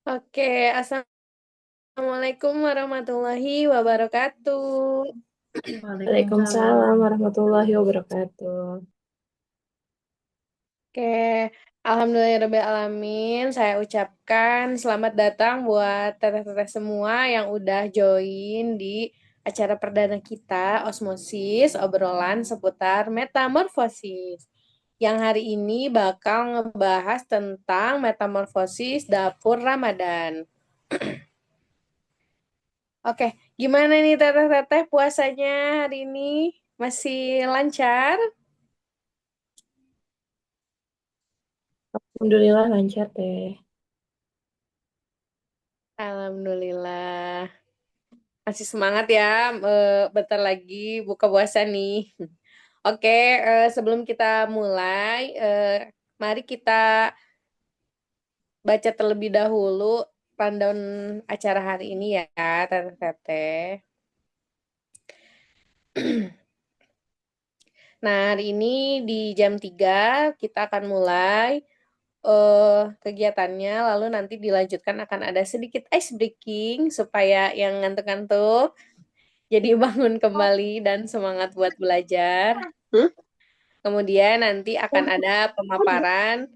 Oke, Assalamualaikum warahmatullahi wabarakatuh. Waalaikumsalam warahmatullahi wabarakatuh. Oke, Alhamdulillahirrahmanirrahim. Saya ucapkan selamat datang buat teteh-teteh semua yang udah join di acara perdana kita, Osmosis, obrolan seputar metamorfosis. Yang hari ini bakal ngebahas tentang metamorfosis dapur Ramadan. Oke, gimana nih teteh-teteh puasanya hari ini? Masih lancar? Alhamdulillah lancar teh. Alhamdulillah. Masih semangat ya, bentar lagi buka puasa nih. Oke, sebelum kita mulai, mari kita baca terlebih dahulu rundown acara hari ini ya, teteh-teteh. Nah, hari ini di jam 3 kita akan mulai kegiatannya, lalu nanti dilanjutkan akan ada sedikit ice breaking supaya yang ngantuk-ngantuk jadi bangun kembali dan semangat buat belajar. Kemudian nanti akan ada pemaparan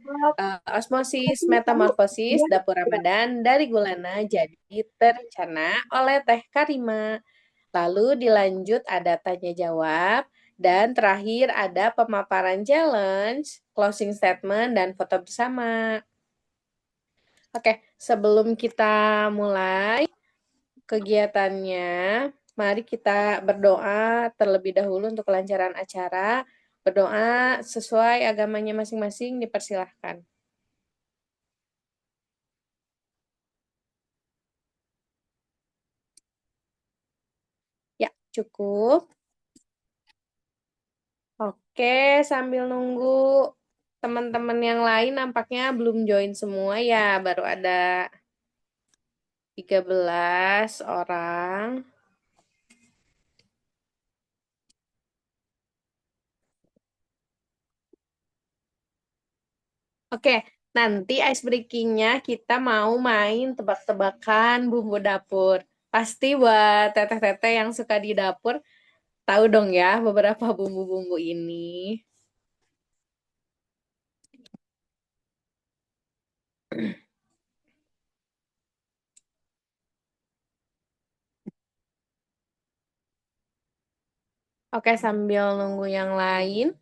osmosis, metamorfosis, dapur Ramadan dari Gulana jadi terencana oleh Teh Karima. Lalu dilanjut ada tanya jawab dan terakhir ada pemaparan challenge, closing statement dan foto bersama. Oke, sebelum kita mulai kegiatannya, mari kita berdoa terlebih dahulu untuk kelancaran acara. Berdoa sesuai agamanya masing-masing dipersilahkan. Ya, cukup. Oke, sambil nunggu teman-teman yang lain nampaknya belum join semua ya, baru ada 13 orang. Oke, nanti ice breaking-nya kita mau main tebak-tebakan bumbu dapur. Pasti buat teteh-teteh yang suka di dapur, tahu dong ya beberapa bumbu-bumbu ini. Oke, sambil nunggu yang lain,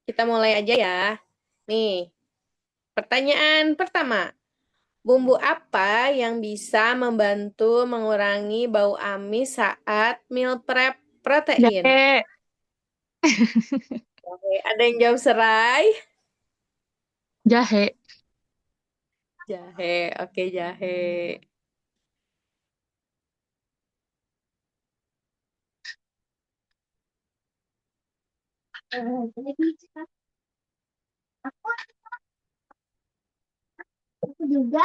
kita mulai aja ya. Nih, pertanyaan pertama. Bumbu apa yang bisa membantu mengurangi bau amis saat meal prep protein? Jahe. Oke, ada yang jawab serai? Jahe. Jahe, oke jahe. Aku juga.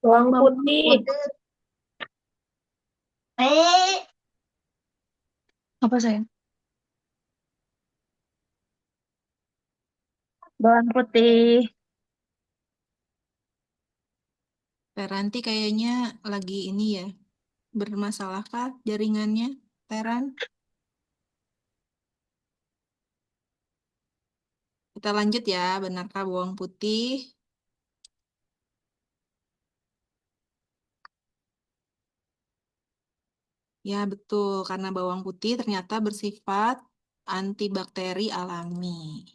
Bawang putih. Eh, apa sayang? Bawang putih. Teranti kayaknya lagi ini ya, bermasalah kah jaringannya, Teran? Kita lanjut ya, benarkah bawang putih? Ya betul, karena bawang putih ternyata bersifat antibakteri alami.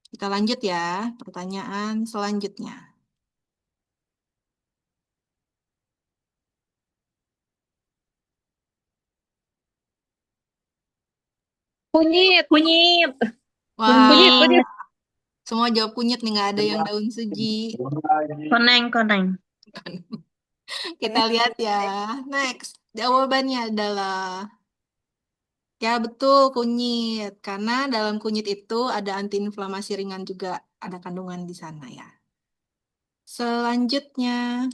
Kita lanjut ya, pertanyaan selanjutnya. Kunyit. Kunyit. Wah, Kunyit. Kunyit. semua jawab kunyit nih, nggak ada yang daun suji. Koneng. Koneng. Kita lihat ya. Next, jawabannya adalah Ya, betul, kunyit. Karena dalam kunyit itu ada antiinflamasi ringan juga, ada kandungan di sana ya. Selanjutnya,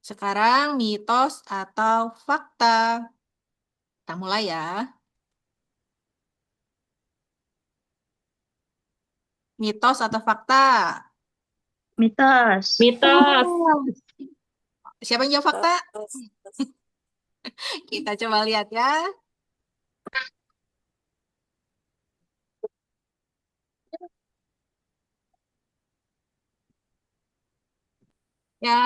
sekarang mitos atau fakta. Kita mulai ya. Mitos atau fakta? Mitos. Mitos. Siapa yang jawab fakta? Kita coba lihat ya. Ya,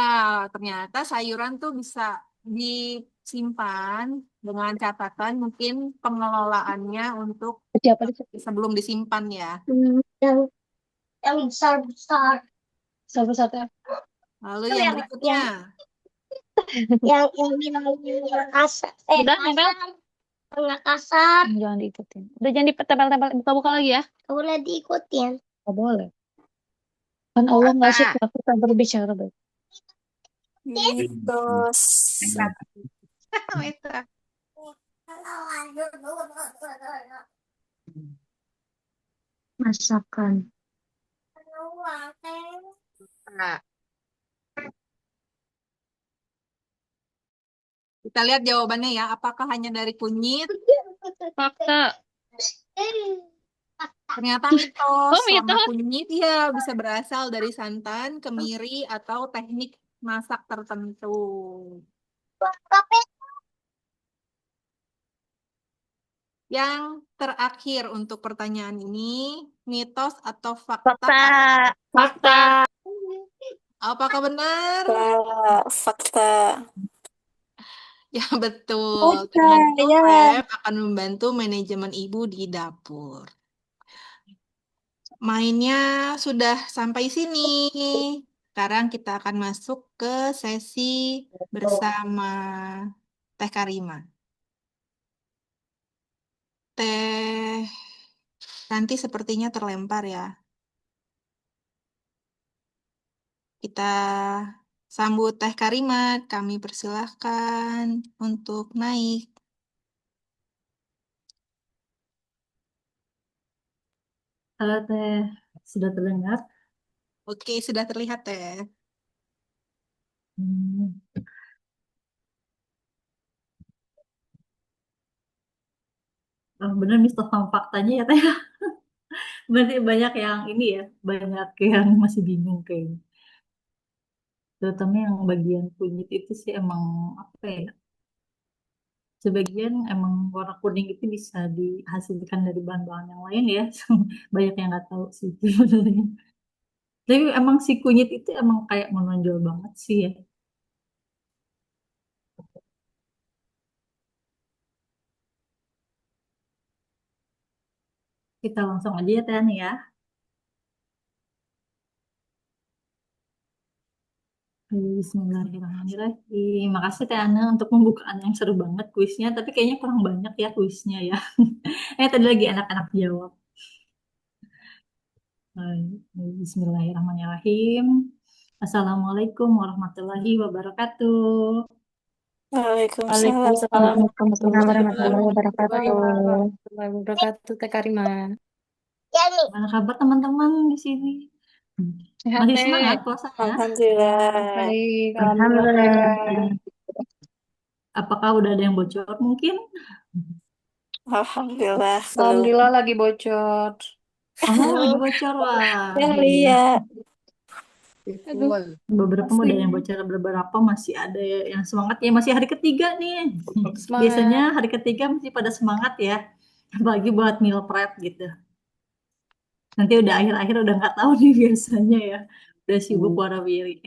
ternyata sayuran tuh bisa disimpan dengan catatan mungkin pengelolaannya untuk Siapa sebelum disimpan ya. yang besar besar. Besar besar tuh. Lalu yang berikutnya. Yang bilang kasar. Udah nempel. Nggak kasar. Jangan diikutin. Udah jangan ditempel-tempel, buka-buka lagi ya. Nggak boleh diikutin. Nggak boleh. Kan Allah nggak suka kita berbicara baik. Mitos. Itu. Masakan. Nah, kita lihat jawabannya ya. Apakah hanya dari kunyit? Fakta. Ternyata mitos. Oh, Selama mitos. kunyit ya bisa berasal dari santan, kemiri, atau teknik masak tertentu. Yang terakhir untuk pertanyaan ini, mitos atau fakta? Fakta. Apakah benar? Fakta. Ya, betul. Dengan meal ya. prep akan membantu manajemen ibu di dapur. Mainnya sudah sampai sini. Sekarang kita akan masuk ke sesi bersama Teh Karima. Teh nanti sepertinya terlempar ya. Kita sambut Teh Karima. Kami persilahkan untuk naik. Halo Teh, sudah terdengar? Oke, sudah terlihat Teh. Hmm. Oh, bener mitos sama faktanya ya Teh. Berarti banyak yang ini ya, banyak yang masih bingung kayaknya. Terutama yang bagian kunyit itu sih emang apa ya? Sebagian emang warna kuning itu bisa dihasilkan dari bahan-bahan yang lain ya. Banyak yang nggak tahu sih sebenarnya. Tapi emang si kunyit itu emang kayak menonjol banget sih ya. Kita langsung aja ya Teh nih ya. Bismillahirrahmanirrahim. Makasih Teh Ana untuk pembukaan yang seru banget kuisnya. Tapi kayaknya kurang banyak ya kuisnya ya. Tadi lagi anak-anak jawab. Bismillahirrahmanirrahim. Assalamualaikum warahmatullahi wabarakatuh. Waalaikumsalam Waalaikumsalam warahmatullahi wabarakatuh. warahmatullahi wabarakatuh, Teh Karima. Gimana kabar teman-teman di sini? Sehat, Masih Teh. semangat puasanya? Alhamdulillah. Baik, Alhamdulillah. alhamdulillah. Apakah udah ada yang bocor mungkin? Alhamdulillah. Belum. Alhamdulillah lagi bocor. Lagi bocor wah. Ya, lihat. Aduh, Beberapa asli. ada yang bocor, beberapa masih ada yang semangat ya, masih hari ketiga nih. Semangat. Biasanya hari ketiga masih pada semangat ya, apalagi buat meal prep gitu. Nanti udah akhir-akhir udah nggak tahu nih biasanya ya, udah sibuk warawiri.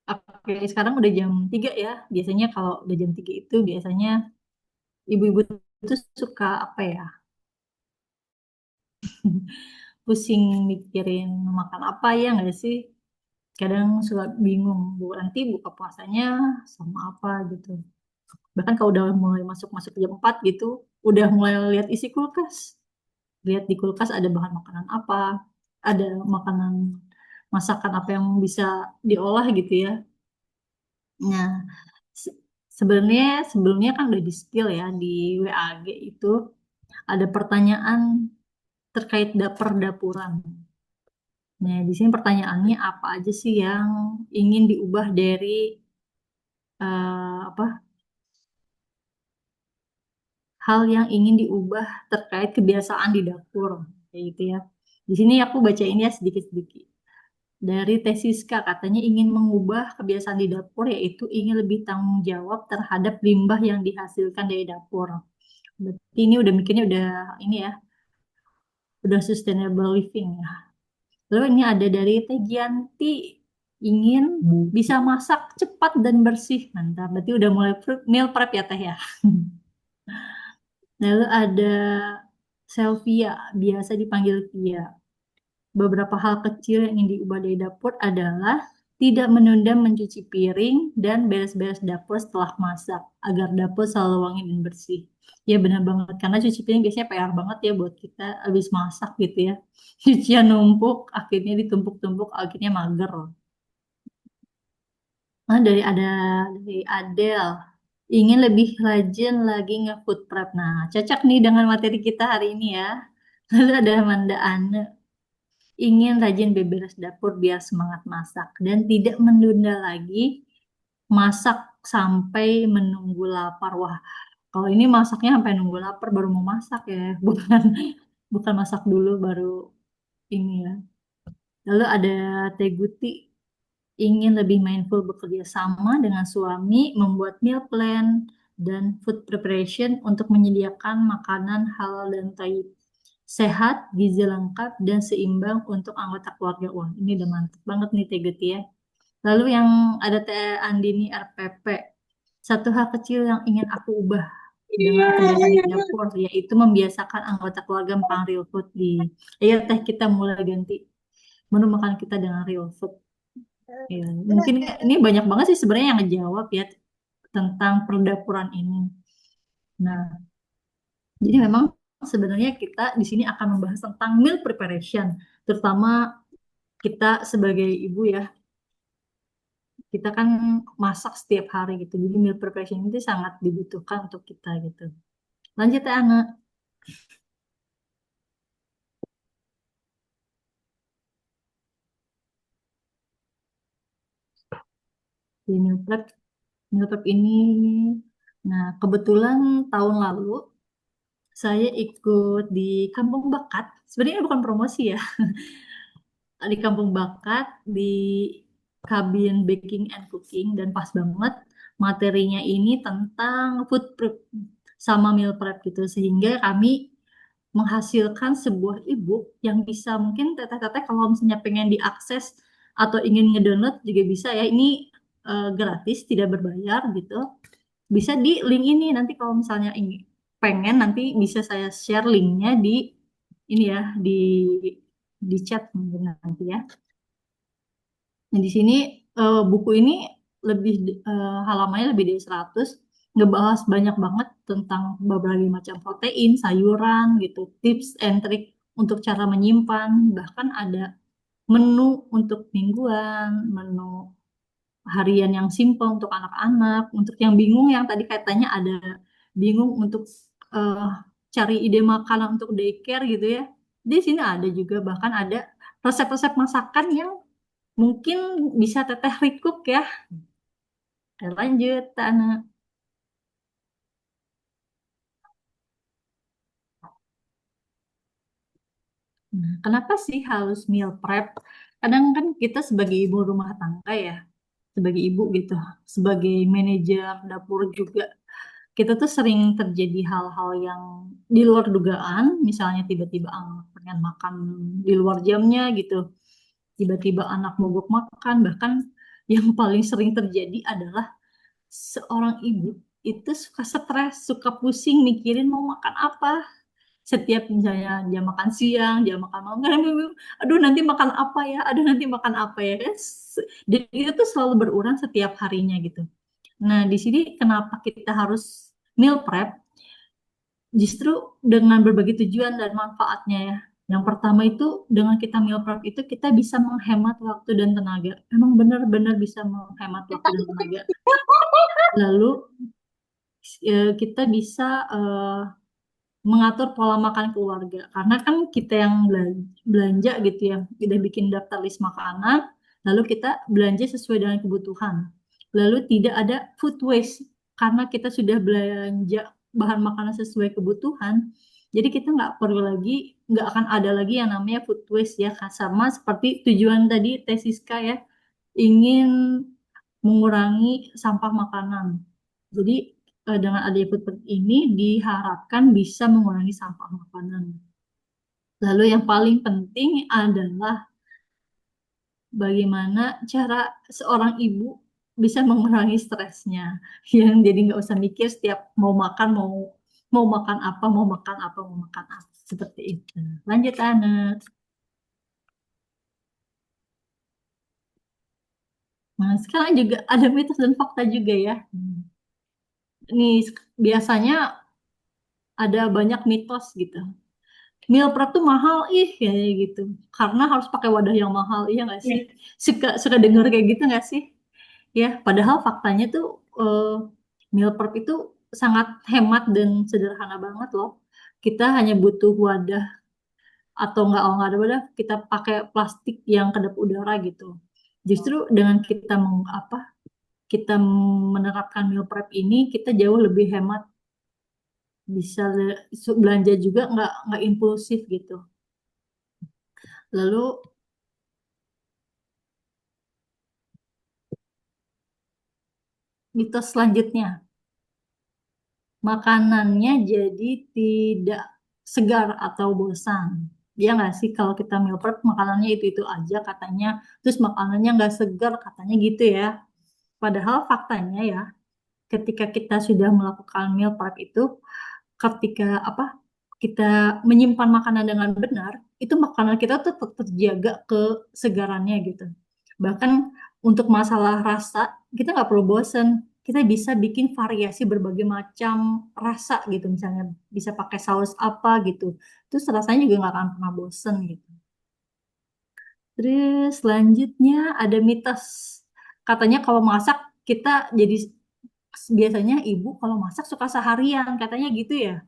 Oke, sekarang udah jam 3 ya. Biasanya kalau udah jam 3 itu biasanya ibu-ibu itu suka apa ya? Pusing mikirin makan apa ya nggak sih? Kadang suka bingung, Bu, nanti buka puasanya sama apa gitu. Bahkan kalau udah mulai masuk-masuk jam 4 gitu, udah mulai lihat isi kulkas. Lihat di kulkas ada bahan makanan apa, ada makanan masakan apa yang bisa diolah gitu ya. Nah, sebenarnya sebelumnya kan udah di spill ya di WAG itu ada pertanyaan terkait perdapuran. Nah, di sini pertanyaannya apa aja sih yang ingin diubah dari apa hal yang ingin diubah terkait kebiasaan di dapur kayak gitu ya. Di sini aku bacain ya sedikit-sedikit. Dari Tesiska katanya ingin mengubah kebiasaan di dapur yaitu ingin lebih tanggung jawab terhadap limbah yang dihasilkan dari dapur. Berarti ini udah mikirnya udah ini ya, udah sustainable living ya. Lalu ini ada dari Teh Gianti ingin bisa masak cepat dan bersih. Mantap, berarti udah mulai meal prep ya Teh ya. Lalu ada Selvia, biasa dipanggil Via. Beberapa hal kecil yang ingin diubah dari dapur adalah tidak menunda mencuci piring dan beres-beres dapur setelah masak, agar dapur selalu wangi dan bersih. Ya benar banget, karena cuci piring biasanya PR banget ya buat kita habis masak gitu ya. Cucian numpuk, akhirnya ditumpuk-tumpuk, akhirnya mager. Nah, dari Adele, ingin lebih rajin lagi nge-food prep. Nah, cocok nih dengan materi kita hari ini ya. Lalu ada Amanda Ane, ingin rajin beberes dapur biar semangat masak dan tidak menunda lagi masak sampai menunggu lapar. Wah, kalau ini masaknya sampai nunggu lapar baru mau masak ya, bukan masak dulu baru ini ya. Lalu ada Teguti, ingin lebih mindful bekerja sama dengan suami, membuat meal plan dan food preparation untuk menyediakan makanan halal dan thayyib, sehat, gizi lengkap, dan seimbang untuk anggota keluarga. Wah, ini udah mantep banget nih Teguti ya. Lalu yang ada Teh Andini RPP, satu hal kecil yang ingin aku ubah dengan kebiasaan di dapur, yaitu membiasakan anggota keluarga makan real food ayo Teh kita mulai ganti menu makan kita dengan real food. Ya, mungkin ini banyak banget sih sebenarnya yang ngejawab ya tentang perdapuran ini. Nah, jadi memang sebenarnya kita di sini akan membahas tentang meal preparation, terutama kita sebagai ibu ya, kita kan masak setiap hari gitu. Jadi meal preparation itu sangat dibutuhkan untuk kita gitu. Lanjut ya, Ana. Di meal prep ini, nah kebetulan tahun lalu saya ikut di Kampung Bakat. Sebenarnya bukan promosi ya. Di Kampung Bakat di kabin baking and cooking dan pas banget materinya ini tentang food prep sama meal prep gitu sehingga kami menghasilkan sebuah ebook yang bisa mungkin teteh-teteh kalau misalnya pengen diakses atau ingin ngedownload juga bisa ya, ini gratis tidak berbayar gitu, bisa di link ini nanti kalau misalnya ingin pengen nanti bisa saya share linknya di ini ya di chat mungkin nanti ya. Nah, di sini buku ini lebih halamannya lebih dari 100, ngebahas banyak banget tentang berbagai macam protein, sayuran gitu, tips and trik untuk cara menyimpan, bahkan ada menu untuk mingguan, menu harian yang simple untuk anak-anak, untuk yang bingung yang tadi katanya ada bingung untuk eh, cari ide makanan untuk daycare gitu ya. Di sini ada juga bahkan ada resep-resep masakan yang mungkin bisa teteh recook ya. Lanjut, Tana. Nah, kenapa sih harus meal prep? Kadang kan kita sebagai ibu rumah tangga ya, sebagai ibu gitu, sebagai manajer dapur juga, kita tuh sering terjadi hal-hal yang di luar dugaan, misalnya tiba-tiba anak pengen makan di luar jamnya gitu, tiba-tiba anak mogok makan, bahkan yang paling sering terjadi adalah seorang ibu itu suka stres, suka pusing mikirin mau makan apa. Setiap misalnya jam makan siang, jam makan malam, kan, aduh nanti makan apa ya, aduh nanti makan apa ya, kan? Dan itu tuh selalu berulang setiap harinya gitu. Nah, di sini kenapa kita harus meal prep? Justru dengan berbagai tujuan dan manfaatnya ya. Yang pertama itu dengan kita meal prep itu kita bisa menghemat waktu dan tenaga. Emang benar-benar bisa menghemat waktu dan tenaga. Lalu kita bisa mengatur pola makan keluarga. Karena kan kita yang belanja gitu ya, udah bikin daftar list makanan, lalu kita belanja sesuai dengan kebutuhan. Lalu tidak ada food waste karena kita sudah belanja bahan makanan sesuai kebutuhan. Jadi kita nggak akan ada lagi yang namanya food waste ya, sama seperti tujuan tadi Teh Siska ya, ingin mengurangi sampah makanan. Jadi dengan adanya food bank ini diharapkan bisa mengurangi sampah makanan. Lalu yang paling penting adalah bagaimana cara seorang ibu bisa mengurangi stresnya. Yang jadi nggak usah mikir setiap mau makan mau makan apa, mau makan apa, mau makan apa. Seperti itu. Lanjut, Anet. Nah, sekarang juga ada mitos dan fakta juga ya. Nih, biasanya ada banyak mitos gitu. Meal prep tuh mahal kayak gitu karena harus pakai wadah yang mahal, iya nggak sih? Suka suka denger kayak gitu nggak sih? Ya, padahal faktanya tuh meal prep itu sangat hemat dan sederhana banget loh. Kita hanya butuh wadah atau nggak, kalau nggak ada wadah kita pakai plastik yang kedap udara gitu. Justru dengan kita menerapkan meal prep ini, kita jauh lebih hemat, bisa belanja juga nggak impulsif gitu. Lalu mitos selanjutnya, makanannya jadi tidak segar atau bosan. Dia nggak sih kalau kita meal prep makanannya itu aja katanya, terus makanannya nggak segar katanya gitu ya. Padahal faktanya ya, ketika kita sudah melakukan meal prep itu, ketika kita menyimpan makanan dengan benar, itu makanan kita tuh tetap terjaga kesegarannya gitu. Bahkan untuk masalah rasa, kita nggak perlu bosen. Kita bisa bikin variasi berbagai macam rasa gitu. Misalnya bisa pakai saus apa gitu. Terus rasanya juga nggak akan pernah bosen gitu. Terus selanjutnya ada mitos. Katanya kalau masak kita jadi biasanya ibu kalau masak suka seharian. Katanya gitu ya.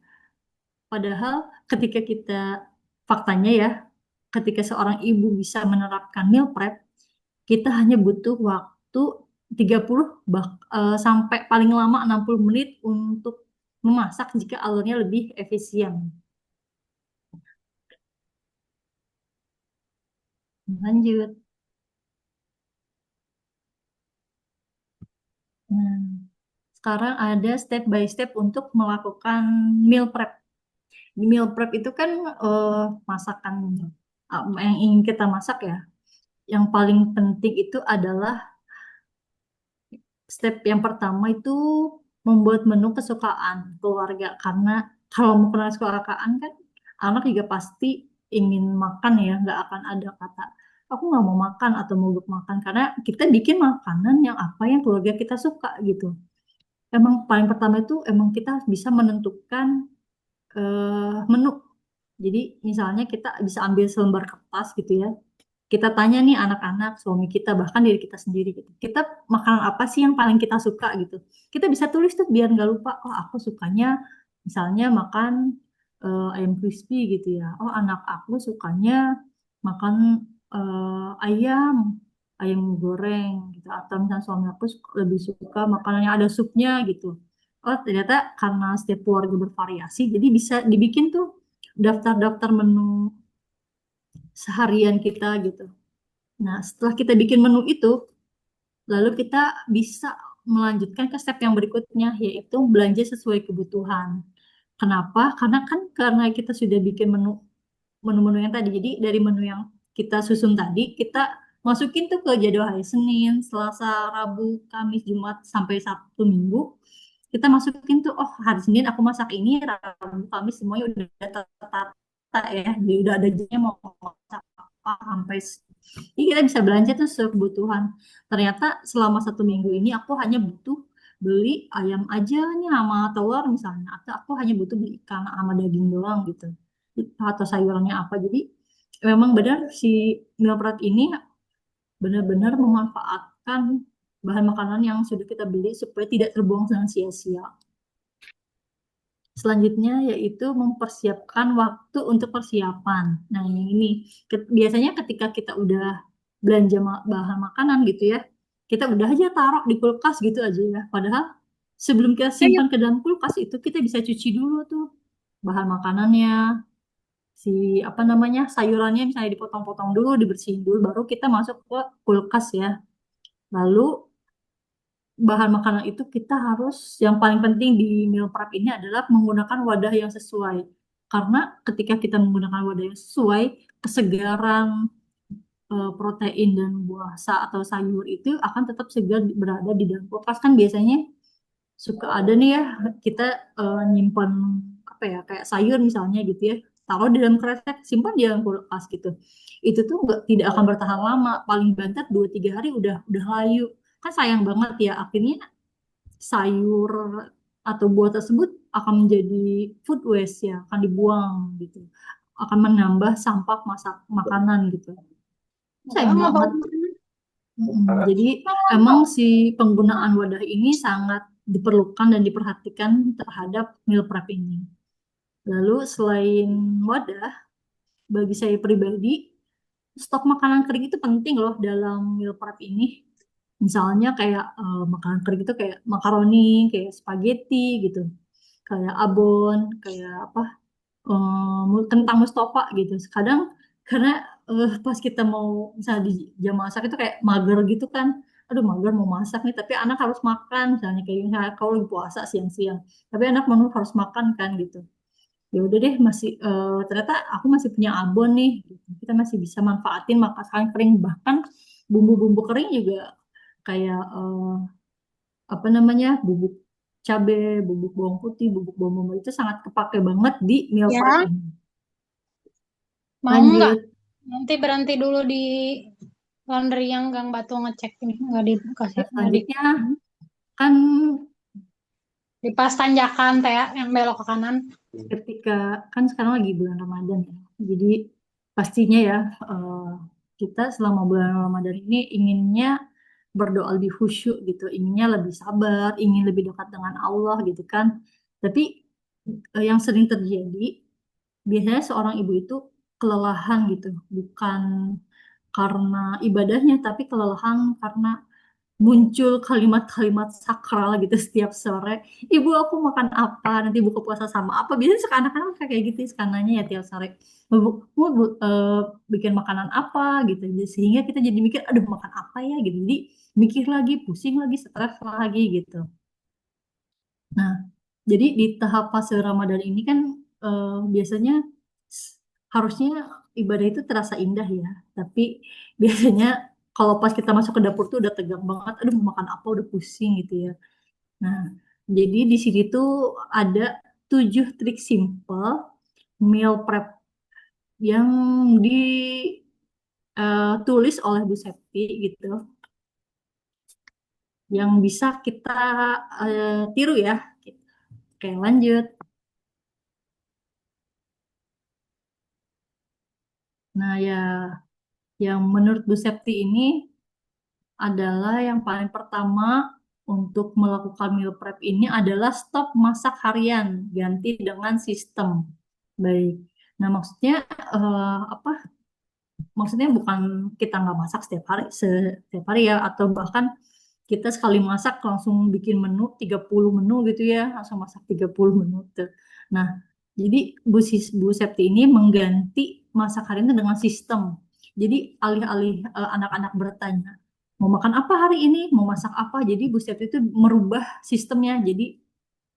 Padahal ketika faktanya ya, ketika seorang ibu bisa menerapkan meal prep, kita hanya butuh waktu 30 sampai paling lama 60 menit untuk memasak jika alurnya lebih efisien. Lanjut. Nah, sekarang ada step by step untuk melakukan meal prep. Meal prep itu kan masakan yang ingin kita masak ya. Yang paling penting itu adalah step yang pertama itu membuat menu kesukaan keluarga. Karena kalau mau kenal kesukaan kan anak juga pasti ingin makan ya, nggak akan ada kata aku nggak mau makan atau mogok makan, karena kita bikin makanan yang apa yang keluarga kita suka gitu. Emang paling pertama itu emang kita bisa menentukan menu. Jadi misalnya kita bisa ambil selembar kertas gitu ya, kita tanya nih anak-anak, suami kita, bahkan diri kita sendiri gitu. Kita makanan apa sih yang paling kita suka gitu. Kita bisa tulis tuh biar nggak lupa, oh aku sukanya misalnya makan ayam crispy gitu ya. Oh anak aku sukanya makan ayam, ayam goreng gitu. Atau misalnya suami aku lebih suka makanan yang ada supnya gitu. Oh ternyata karena setiap keluarga bervariasi, jadi bisa dibikin tuh daftar-daftar menu seharian kita gitu. Nah, setelah kita bikin menu itu, lalu kita bisa melanjutkan ke step yang berikutnya, yaitu belanja sesuai kebutuhan. Kenapa? Karena kita sudah bikin menu-menu yang tadi. Jadi dari menu yang kita susun tadi, kita masukin tuh ke jadwal hari Senin, Selasa, Rabu, Kamis, Jumat, sampai Sabtu, Minggu. Kita masukin tuh, oh hari Senin aku masak ini, Rabu, Kamis semuanya udah tertata ya. Jadi udah ada jamnya mau masak apa sampai. Jadi kita bisa belanja tuh sesuai kebutuhan. Ternyata selama 1 minggu ini aku hanya butuh beli ayam aja nih sama telur misalnya. Atau aku hanya butuh beli ikan sama daging doang gitu. Atau sayurannya apa. Jadi memang benar si meal prep ini benar-benar memanfaatkan bahan makanan yang sudah kita beli supaya tidak terbuang dengan sia-sia. Selanjutnya yaitu mempersiapkan waktu untuk persiapan. Nah, yang ini biasanya ketika kita udah belanja bahan makanan gitu ya, kita udah aja taruh di kulkas gitu aja ya. Padahal sebelum kita simpan ke dalam kulkas itu kita bisa cuci dulu tuh bahan makanannya, si apa namanya sayurannya misalnya dipotong-potong dulu, dibersihin dulu, baru kita masuk ke kulkas ya. Lalu bahan makanan itu kita harus yang paling penting di meal prep ini adalah menggunakan wadah yang sesuai. Karena ketika kita menggunakan wadah yang sesuai, kesegaran protein dan buah atau sayur itu akan tetap segar berada di dalam kulkas. Kan biasanya suka ada nih ya kita nyimpan apa ya kayak sayur misalnya gitu ya, taruh di dalam kresek, simpan di dalam kulkas gitu. Itu tuh tidak akan bertahan lama, paling banter 2-3 hari udah layu. Kan sayang banget ya, akhirnya sayur atau buah tersebut akan menjadi food waste ya, akan dibuang gitu. Akan menambah sampah masak makanan gitu. Sayang banget. Jadi emang si penggunaan wadah ini sangat diperlukan dan diperhatikan terhadap meal prep ini. Lalu selain wadah, bagi saya pribadi, stok makanan kering itu penting loh dalam meal prep ini. Misalnya kayak makanan kering itu kayak makaroni, kayak spaghetti gitu, kayak abon, kayak apa, kentang Mustafa gitu. Kadang karena pas kita mau misalnya di jam masak itu kayak mager gitu kan, aduh mager mau masak nih, tapi anak harus makan misalnya kayak misalnya kalau lagi puasa siang-siang, tapi anak menu harus makan kan gitu. Ya udah deh masih ternyata aku masih punya abon nih gitu. Kita masih bisa manfaatin makanan kering, bahkan bumbu-bumbu kering juga kayak apa namanya bubuk cabe, bubuk bawang putih, bubuk bawang bombay itu sangat kepake banget di meal Ya, prep ini. mau nggak? Lanjut. Nanti berhenti dulu di laundry yang Gang Batu ngecek ini. Nggak dikasih, nggak Selanjutnya kan pas tanjakan teh ya, yang belok ke kanan. ketika kan sekarang lagi bulan Ramadan ya, jadi pastinya ya kita selama bulan Ramadan ini inginnya berdoa lebih khusyuk gitu, inginnya lebih sabar, ingin lebih dekat dengan Allah gitu kan. Tapi yang sering terjadi biasanya seorang ibu itu kelelahan gitu, bukan karena ibadahnya, tapi kelelahan karena muncul kalimat-kalimat sakral gitu setiap sore. Ibu aku makan apa? Nanti buka puasa sama apa? Biasanya suka anak-anak kayak gitu sekananya ya tiap sore. Bikin makanan apa gitu. Sehingga kita jadi mikir, aduh makan apa ya gitu. Jadi mikir lagi, pusing lagi, stres lagi gitu. Nah, jadi di tahap fase Ramadan ini kan biasanya harusnya ibadah itu terasa indah ya. Tapi biasanya kalau pas kita masuk ke dapur tuh udah tegang banget, aduh mau makan apa udah pusing gitu ya. Nah, jadi di sini tuh ada 7 trik simple meal prep yang ditulis oleh Bu Septi gitu, yang bisa kita tiru ya. Oke, lanjut. Nah, ya yang menurut Bu Septi ini adalah yang paling pertama untuk melakukan meal prep ini adalah stop masak harian, ganti dengan sistem. Baik. Nah, maksudnya apa? Maksudnya bukan kita nggak masak setiap hari ya, atau bahkan kita sekali masak langsung bikin menu 30 menu gitu ya, langsung masak 30 menu tuh. Nah, jadi Bu Septi ini mengganti masak harian itu dengan sistem. Jadi alih-alih anak-anak bertanya, mau makan apa hari ini, mau masak apa, jadi Bu Septi itu merubah sistemnya. Jadi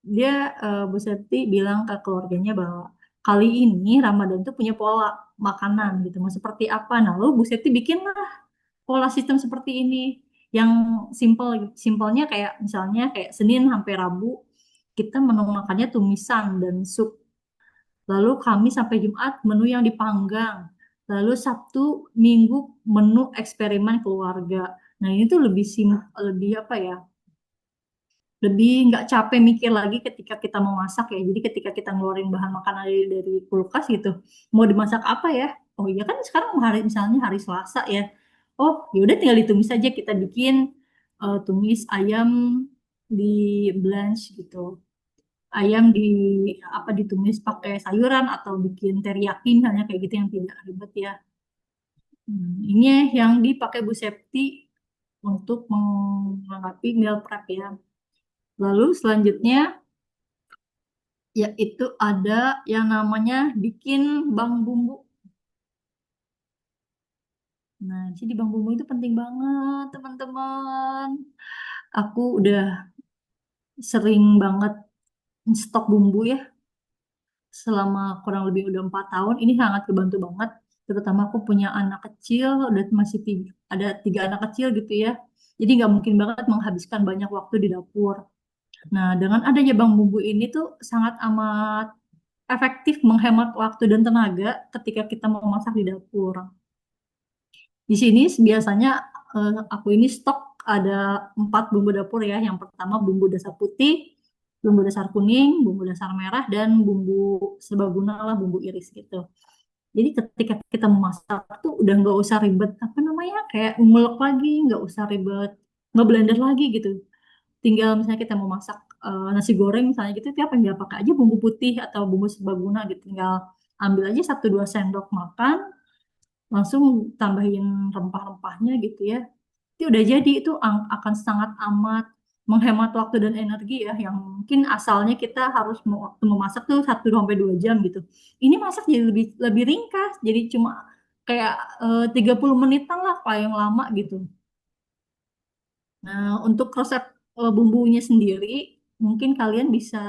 dia Bu Septi bilang ke keluarganya bahwa kali ini Ramadan tuh punya pola makanan gitu, mau seperti apa. Nah, lalu Bu Septi bikinlah pola sistem seperti ini yang simpelnya kayak misalnya kayak Senin sampai Rabu kita menu makannya tumisan dan sup. Lalu Kamis sampai Jumat menu yang dipanggang. Lalu Sabtu Minggu menu eksperimen keluarga. Nah, ini tuh lebih apa ya? Lebih nggak capek mikir lagi ketika kita mau masak ya. Jadi ketika kita ngeluarin bahan makanan dari kulkas gitu, mau dimasak apa ya? Oh iya kan sekarang misalnya hari Selasa ya. Oh ya udah tinggal ditumis saja, kita bikin tumis ayam di blanch gitu. Ayam ditumis pakai sayuran atau bikin teriyaki misalnya kayak gitu yang tidak ribet ya. Ini yang dipakai Bu Septi untuk melengkapi meal prep ya. Lalu selanjutnya yaitu ada yang namanya bikin bank bumbu. Nah, jadi bank bumbu itu penting banget, teman-teman. Aku udah sering banget stok bumbu ya selama kurang lebih udah 4 tahun. Ini sangat kebantu banget. Terutama aku punya anak kecil, udah ada 3 anak kecil gitu ya. Jadi nggak mungkin banget menghabiskan banyak waktu di dapur. Nah, dengan adanya bank bumbu ini tuh sangat amat efektif menghemat waktu dan tenaga ketika kita memasak di dapur. Di sini biasanya aku ini stok ada 4 bumbu dapur ya. Yang pertama bumbu dasar putih, bumbu dasar kuning, bumbu dasar merah, dan bumbu serbaguna lah, bumbu iris gitu. Jadi ketika kita memasak tuh udah nggak usah ribet apa namanya kayak ngulek lagi, nggak usah ribet ngeblender lagi gitu. Tinggal misalnya kita mau masak nasi goreng misalnya gitu, tiap tinggal pakai aja bumbu putih atau bumbu serbaguna gitu. Tinggal ambil aja 1-2 sendok makan, langsung tambahin rempah-rempahnya gitu ya. Itu udah jadi, itu akan sangat amat menghemat waktu dan energi ya, yang mungkin asalnya kita harus waktu memasak tuh 1 sampai 2 jam gitu. Ini masak jadi lebih lebih ringkas, jadi cuma kayak 30 menitan lah paling lama gitu. Nah, untuk resep bumbunya sendiri, mungkin kalian bisa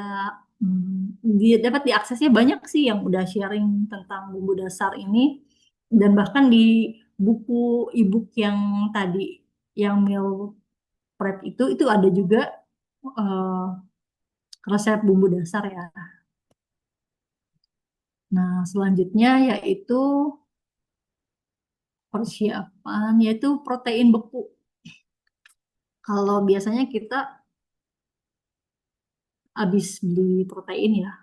dapat diaksesnya banyak sih yang udah sharing tentang bumbu dasar ini, dan bahkan di buku ebook yang tadi, yang meal prep itu ada juga eh, resep bumbu dasar ya. Nah, selanjutnya yaitu persiapan, yaitu protein beku. Kalau biasanya kita habis beli protein ya,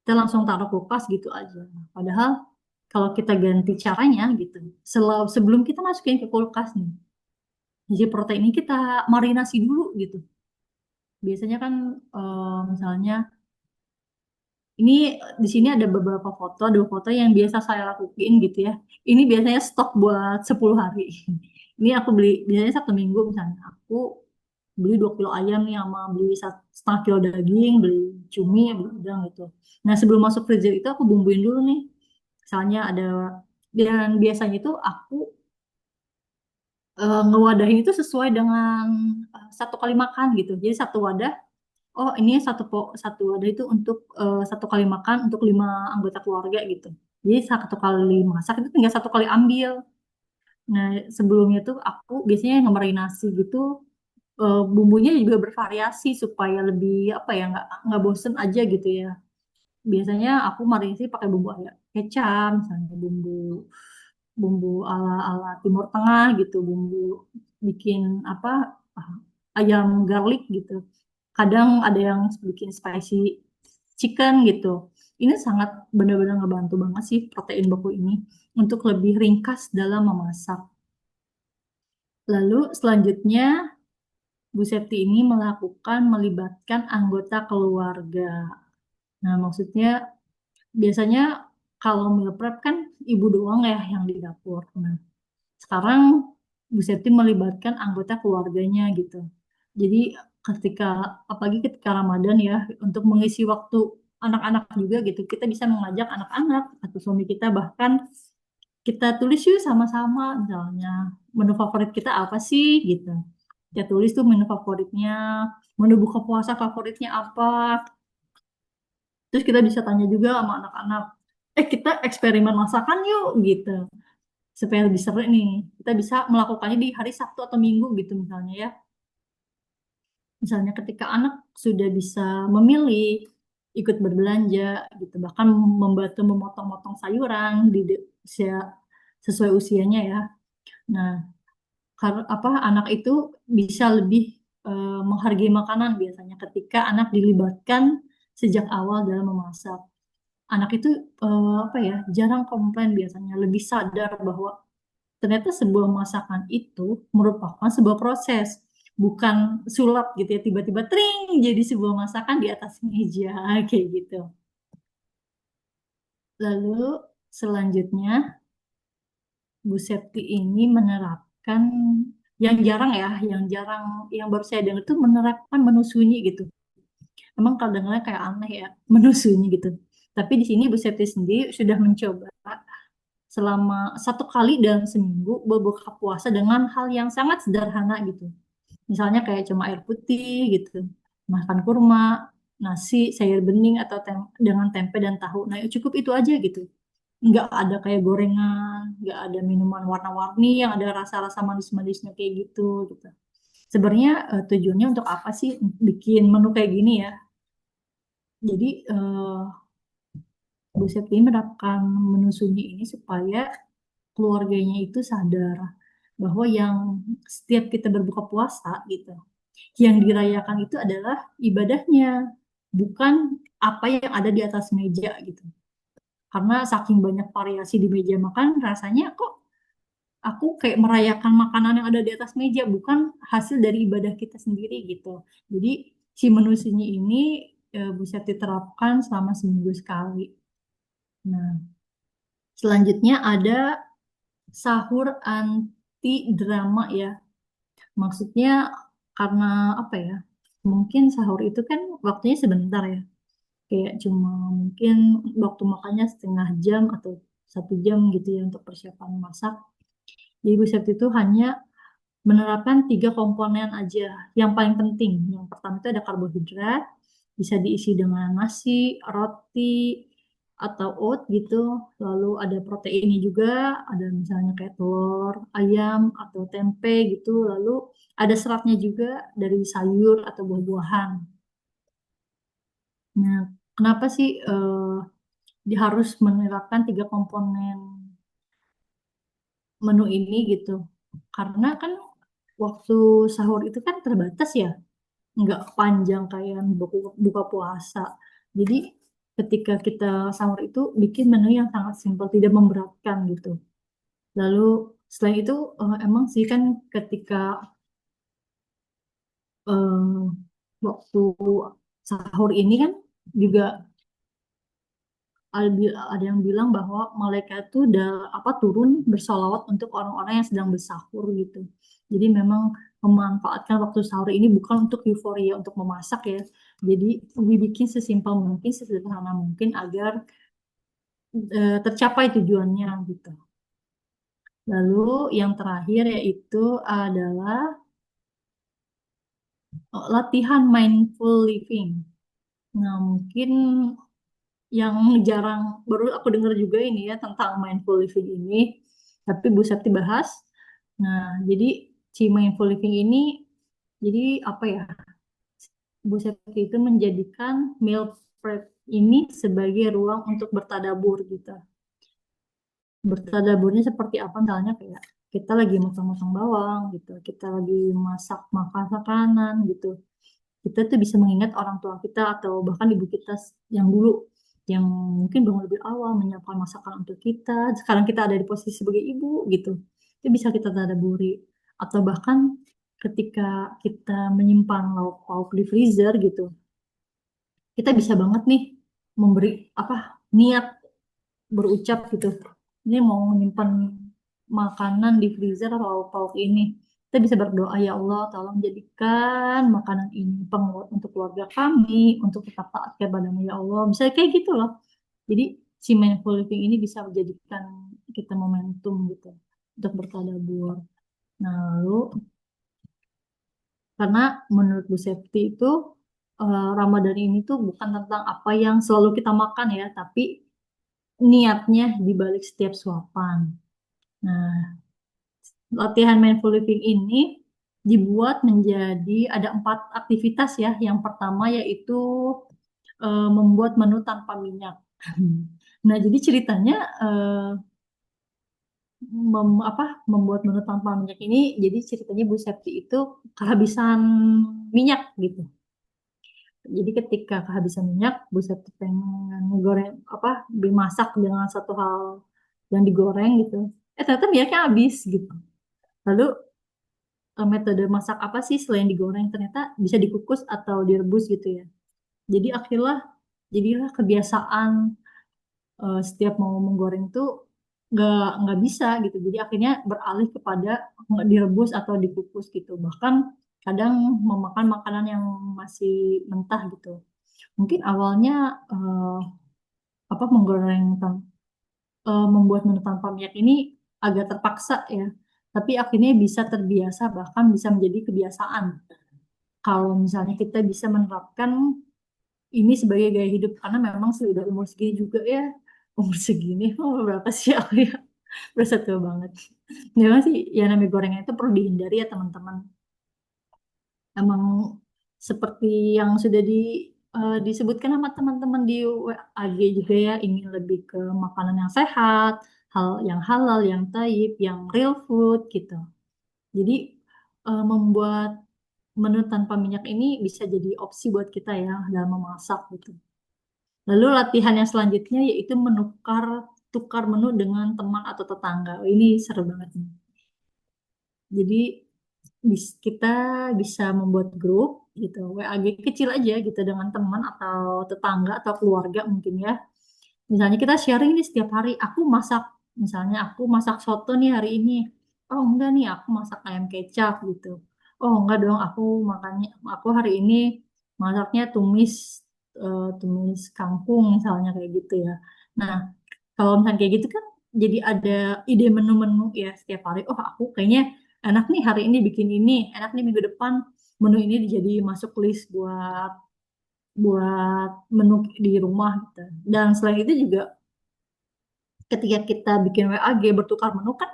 kita langsung taruh kulkas gitu aja. Padahal kalau kita ganti caranya gitu, sebelum kita masukin ke kulkas nih, jadi protein ini kita marinasi dulu gitu. Biasanya kan misalnya ini di sini ada beberapa foto, 2 foto yang biasa saya lakuin gitu ya. Ini biasanya stok buat 10 hari. Ini aku beli biasanya 1 minggu misalnya. Aku beli 2 kilo ayam nih sama beli 1,5 kilo daging, beli cumi, beli udang gitu. Nah, sebelum masuk freezer itu aku bumbuin dulu nih. Misalnya ada, dan biasanya itu aku ngewadahin itu sesuai dengan 1 kali makan gitu. Jadi satu wadah, oh ini satu wadah itu untuk 1 kali makan untuk 5 anggota keluarga gitu. Jadi 1 kali masak itu tinggal 1 kali ambil. Nah, sebelumnya tuh aku biasanya ngemarinasi gitu, bumbunya juga bervariasi supaya lebih apa ya, nggak bosen aja gitu ya. Biasanya aku marinasi pakai bumbu ayam kecap, misalnya bumbu bumbu ala ala Timur Tengah gitu, bumbu bikin apa, ah, ayam garlic gitu. Kadang ada yang bikin spicy chicken gitu. Ini sangat benar-benar ngebantu banget sih protein beku ini untuk lebih ringkas dalam memasak. Lalu selanjutnya Bu Septi ini melibatkan anggota keluarga. Nah, maksudnya biasanya kalau meal prep kan ibu doang ya yang di dapur. Nah, sekarang Bu Septi melibatkan anggota keluarganya gitu. Jadi ketika, apalagi ketika Ramadan ya, untuk mengisi waktu anak-anak juga gitu, kita bisa mengajak anak-anak atau suami kita, bahkan kita tulis yuk sama-sama, misalnya menu favorit kita apa sih gitu. Kita tulis tuh menu favoritnya, menu buka puasa favoritnya apa. Terus kita bisa tanya juga sama anak-anak, kita eksperimen masakan yuk gitu. Supaya lebih seru nih, kita bisa melakukannya di hari Sabtu atau Minggu gitu misalnya ya. Misalnya ketika anak sudah bisa memilih, ikut berbelanja gitu, bahkan membantu memotong-motong sayuran usia, sesuai usianya ya. Nah, anak itu bisa lebih menghargai makanan biasanya ketika anak dilibatkan sejak awal dalam memasak. Anak itu apa ya, jarang komplain biasanya, lebih sadar bahwa ternyata sebuah masakan itu merupakan sebuah proses, bukan sulap gitu ya, tiba-tiba tring jadi sebuah masakan di atas meja kayak gitu. Lalu selanjutnya Bu Septi ini menerapkan yang jarang ya, yang baru saya dengar tuh menerapkan menu sunyi gitu. Emang kalau dengarnya kayak aneh ya, menu sunyi gitu. Tapi di sini Bu Septi sendiri sudah mencoba selama 1 kali dalam seminggu berbuka puasa dengan hal yang sangat sederhana gitu. Misalnya kayak cuma air putih gitu, makan kurma, nasi, sayur bening atau dengan tempe dan tahu. Nah, cukup itu aja gitu. Nggak ada kayak gorengan, nggak ada minuman warna-warni yang ada rasa-rasa manis-manisnya kayak gitu. Sebenarnya tujuannya untuk apa sih bikin menu kayak gini ya? Jadi Bu Septi menerapkan menu sunyi ini supaya keluarganya itu sadar bahwa yang setiap kita berbuka puasa gitu, yang dirayakan itu adalah ibadahnya, bukan apa yang ada di atas meja gitu. Karena saking banyak variasi di meja makan, rasanya kok aku kayak merayakan makanan yang ada di atas meja, bukan hasil dari ibadah kita sendiri gitu. Jadi si menu sunyi ini bisa diterapkan selama seminggu sekali. Nah, selanjutnya ada sahur anti drama ya. Maksudnya karena apa ya? Mungkin sahur itu kan waktunya sebentar ya. Kayak cuma mungkin waktu makannya 1/2 jam atau 1 jam gitu ya untuk persiapan masak. Jadi Bu Septi itu hanya menerapkan 3 komponen aja yang paling penting. Yang pertama itu ada karbohidrat, bisa diisi dengan nasi, roti, atau oat gitu. Lalu ada proteinnya juga, ada misalnya kayak telur, ayam, atau tempe gitu. Lalu ada seratnya juga dari sayur atau buah-buahan. Nah, kenapa sih dia harus menerapkan 3 komponen menu ini gitu? Karena kan waktu sahur itu kan terbatas ya, nggak panjang kayak buka puasa. Jadi ketika kita sahur itu bikin menu yang sangat simpel, tidak memberatkan gitu. Lalu selain itu emang sih kan ketika eh, waktu sahur ini kan juga ada yang bilang bahwa malaikat itu udah turun bersolawat untuk orang-orang yang sedang bersahur gitu. Jadi memang memanfaatkan waktu sahur ini bukan untuk euforia untuk memasak ya. Jadi dibikin sesimpel mungkin, sesederhana mungkin agar tercapai tujuannya gitu. Lalu yang terakhir yaitu adalah latihan mindful living. Nah, mungkin yang jarang baru aku dengar juga ini ya tentang mindful living ini, tapi Bu Septi bahas. Nah, jadi si mindful living ini jadi apa ya? Bu Septi itu menjadikan meal prep ini sebagai ruang untuk bertadabur gitu. Bertadaburnya seperti apa? Misalnya kayak kita lagi motong-motong bawang gitu, kita lagi masak makan makanan gitu, kita tuh bisa mengingat orang tua kita atau bahkan ibu kita yang dulu yang mungkin belum lebih awal menyiapkan masakan untuk kita. Sekarang kita ada di posisi sebagai ibu gitu. Itu bisa kita tadaburi. Atau bahkan ketika kita menyimpan lauk pauk di freezer gitu, kita bisa banget nih memberi niat berucap gitu. Ini mau menyimpan makanan di freezer atau lauk pauk ini. Kita bisa berdoa, ya Allah, tolong jadikan makanan ini penguat untuk keluarga kami, untuk tetap taat kepadamu, ya Allah. Bisa kayak gitu loh. Jadi, si mindful living ini bisa menjadikan kita momentum gitu, untuk bertadabur. Nah, lalu, karena menurut Bu Septi itu, Ramadan ini tuh bukan tentang apa yang selalu kita makan ya, tapi niatnya di balik setiap suapan. Nah, latihan mindful living ini dibuat menjadi ada 4 aktivitas ya. Yang pertama yaitu membuat menu tanpa minyak. Nah, jadi ceritanya membuat menu tanpa minyak ini, jadi ceritanya Bu Septi itu kehabisan minyak gitu. Jadi ketika kehabisan minyak, Bu Septi pengen goreng dimasak dengan satu hal yang digoreng gitu. Ternyata minyaknya habis gitu. Lalu metode masak apa sih selain digoreng, ternyata bisa dikukus atau direbus gitu ya. Jadi jadilah kebiasaan setiap mau menggoreng tuh nggak bisa gitu. Jadi akhirnya beralih kepada nggak direbus atau dikukus gitu. Bahkan kadang memakan makanan yang masih mentah gitu. Mungkin awalnya apa membuat menu tanpa minyak ini agak terpaksa ya. Tapi akhirnya bisa terbiasa bahkan bisa menjadi kebiasaan. Kalau misalnya kita bisa menerapkan ini sebagai gaya hidup karena memang sih udah umur segini juga ya, umur segini umur berapa sih aku ya, berasa tua banget. Memang sih ya namanya gorengan itu perlu dihindari ya teman-teman. Emang seperti yang sudah disebutkan sama teman-teman di WAG juga ya, ingin lebih ke makanan yang sehat, hal yang halal, yang taib, yang real food gitu. Jadi membuat menu tanpa minyak ini bisa jadi opsi buat kita ya dalam memasak gitu. Lalu latihan yang selanjutnya yaitu tukar menu dengan teman atau tetangga. Ini seru banget nih. Jadi kita bisa membuat grup gitu, WAG kecil aja gitu dengan teman atau tetangga atau keluarga mungkin ya. Misalnya kita sharing nih setiap hari, misalnya aku masak soto nih hari ini. Oh enggak nih, aku masak ayam kecap gitu. Oh enggak dong, aku hari ini masaknya tumis kangkung misalnya kayak gitu ya. Nah, kalau misalnya kayak gitu kan jadi ada ide menu-menu ya setiap hari. Oh aku kayaknya enak nih hari ini bikin ini, enak nih minggu depan menu ini jadi masuk list buat buat menu di rumah gitu. Dan selain itu juga ketika kita bikin WAG bertukar menu kan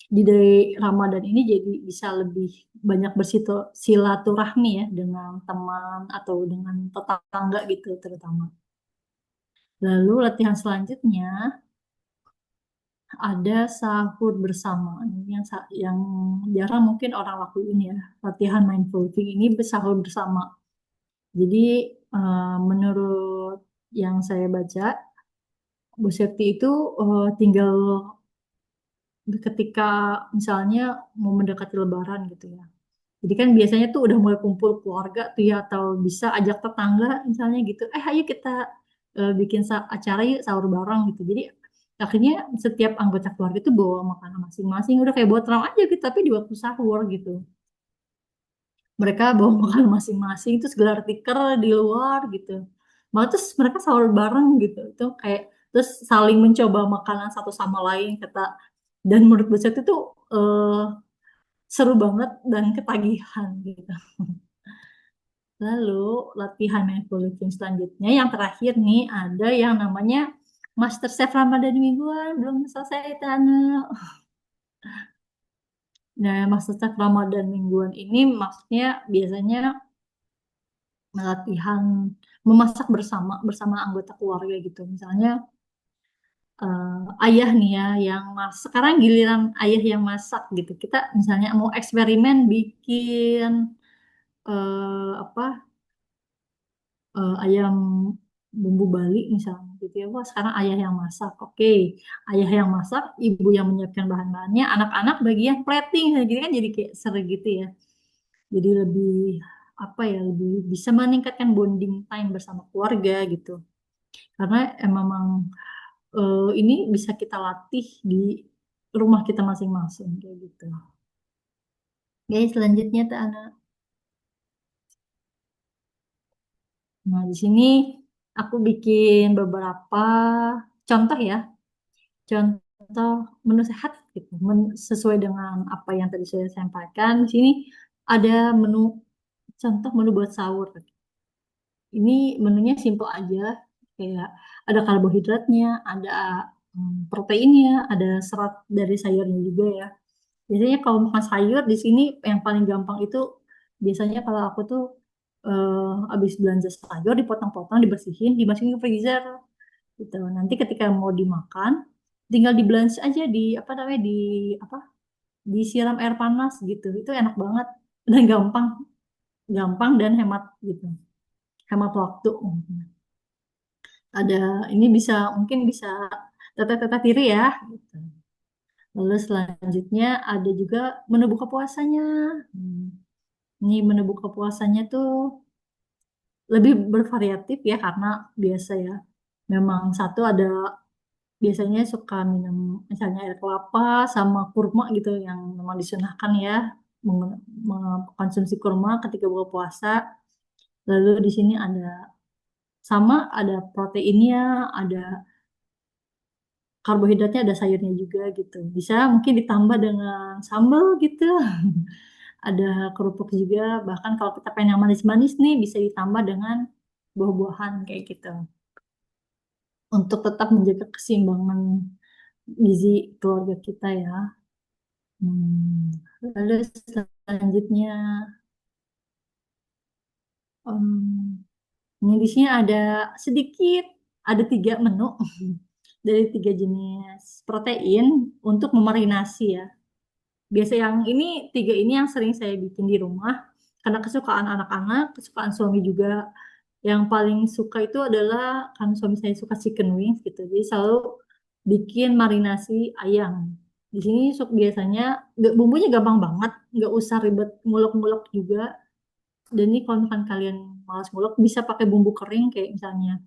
di dari Ramadan ini jadi bisa lebih banyak bersilaturahmi ya dengan teman atau dengan tetangga gitu terutama. Lalu latihan selanjutnya ada sahur bersama. Ini yang jarang mungkin orang lakuin ya. Latihan mindful eating ini sahur bersama. Jadi menurut yang saya baca, Bu Septi itu tinggal ketika misalnya mau mendekati Lebaran gitu ya. Jadi kan biasanya tuh udah mulai kumpul keluarga tuh ya atau bisa ajak tetangga misalnya gitu. Ayo kita bikin acara yuk sahur bareng gitu. Jadi akhirnya setiap anggota keluarga itu bawa makanan masing-masing. Udah kayak buat terang aja gitu, tapi di waktu sahur gitu. Mereka bawa makanan masing-masing terus gelar tikar di luar gitu. Malah terus mereka sahur bareng gitu. Itu kayak terus saling mencoba makanan satu sama lain kata dan menurut Buset itu eh, seru banget dan ketagihan gitu. Lalu latihan mindful eating selanjutnya yang terakhir nih ada yang namanya Master Chef Ramadan mingguan belum selesai Tana. Nah, Master Chef Ramadan mingguan ini maksudnya biasanya latihan memasak bersama anggota keluarga gitu. Misalnya ayah nih ya sekarang giliran ayah yang masak gitu. Kita misalnya mau eksperimen bikin apa ayam bumbu Bali misalnya gitu ya. Wah, sekarang ayah yang masak. Oke, ayah yang masak, ibu yang menyiapkan bahan-bahannya, anak-anak bagian plating gitu kan jadi kayak seru gitu ya. Jadi lebih apa ya, lebih bisa meningkatkan bonding time bersama keluarga gitu. Karena memang ini bisa kita latih di rumah kita masing-masing kayak gitu. Guys, selanjutnya Teh Ana. Nah, di sini aku bikin beberapa contoh ya. Contoh menu sehat gitu, sesuai dengan apa yang tadi saya sampaikan. Di sini ada contoh menu buat sahur. Ini menunya simple aja, kayak ada karbohidratnya, ada proteinnya, ada serat dari sayurnya juga ya. Biasanya kalau makan sayur di sini yang paling gampang itu biasanya kalau aku tuh habis belanja sayur dipotong-potong, dimasukin ke freezer gitu. Nanti ketika mau dimakan tinggal di blanch aja di apa namanya di apa disiram air panas gitu. Itu enak banget dan gampang, gampang dan hemat gitu. Hemat waktu. Ada ini mungkin bisa teteh-teteh tiri ya gitu. Lalu selanjutnya ada juga menu buka puasanya. Ini menu buka puasanya tuh lebih bervariatif ya karena biasa ya. Memang satu ada biasanya suka minum misalnya air kelapa sama kurma gitu yang memang disunahkan ya mengkonsumsi kurma ketika buka puasa. Lalu di sini ada proteinnya, ada karbohidratnya, ada sayurnya juga gitu. Bisa mungkin ditambah dengan sambal gitu. Ada kerupuk juga. Bahkan kalau kita pengen yang manis-manis nih bisa ditambah dengan buah-buahan kayak gitu. Untuk tetap menjaga keseimbangan gizi keluarga kita ya. Hmm. Lalu selanjutnya, ini di sini sedikit, ada 3 menu dari 3 jenis protein untuk memarinasi ya. Biasa yang ini 3 ini yang sering saya bikin di rumah karena kesukaan anak-anak, kesukaan suami juga. Yang paling suka itu adalah kan suami saya suka chicken wings gitu. Jadi selalu bikin marinasi ayam. Di sini biasanya bumbunya gampang banget, nggak usah ribet ngulek-ngulek juga. Dan ini kalau misalkan kalian malas ngulek bisa pakai bumbu kering kayak misalnya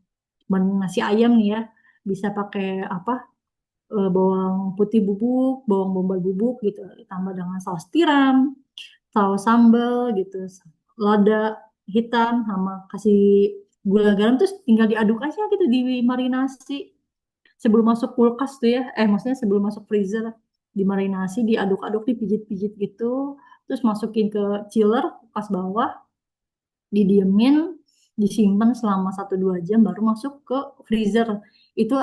nasi ayam nih ya, bisa pakai apa bawang putih bubuk, bawang bombay bubuk gitu, ditambah dengan saus tiram, saus sambal gitu, lada hitam sama kasih gula garam terus tinggal diaduk aja gitu di marinasi sebelum masuk kulkas tuh ya, maksudnya sebelum masuk freezer dimarinasi, diaduk-aduk, dipijit-pijit gitu, terus masukin ke chiller kulkas bawah, didiemin, disimpan selama 1-2 jam baru masuk ke freezer. Itu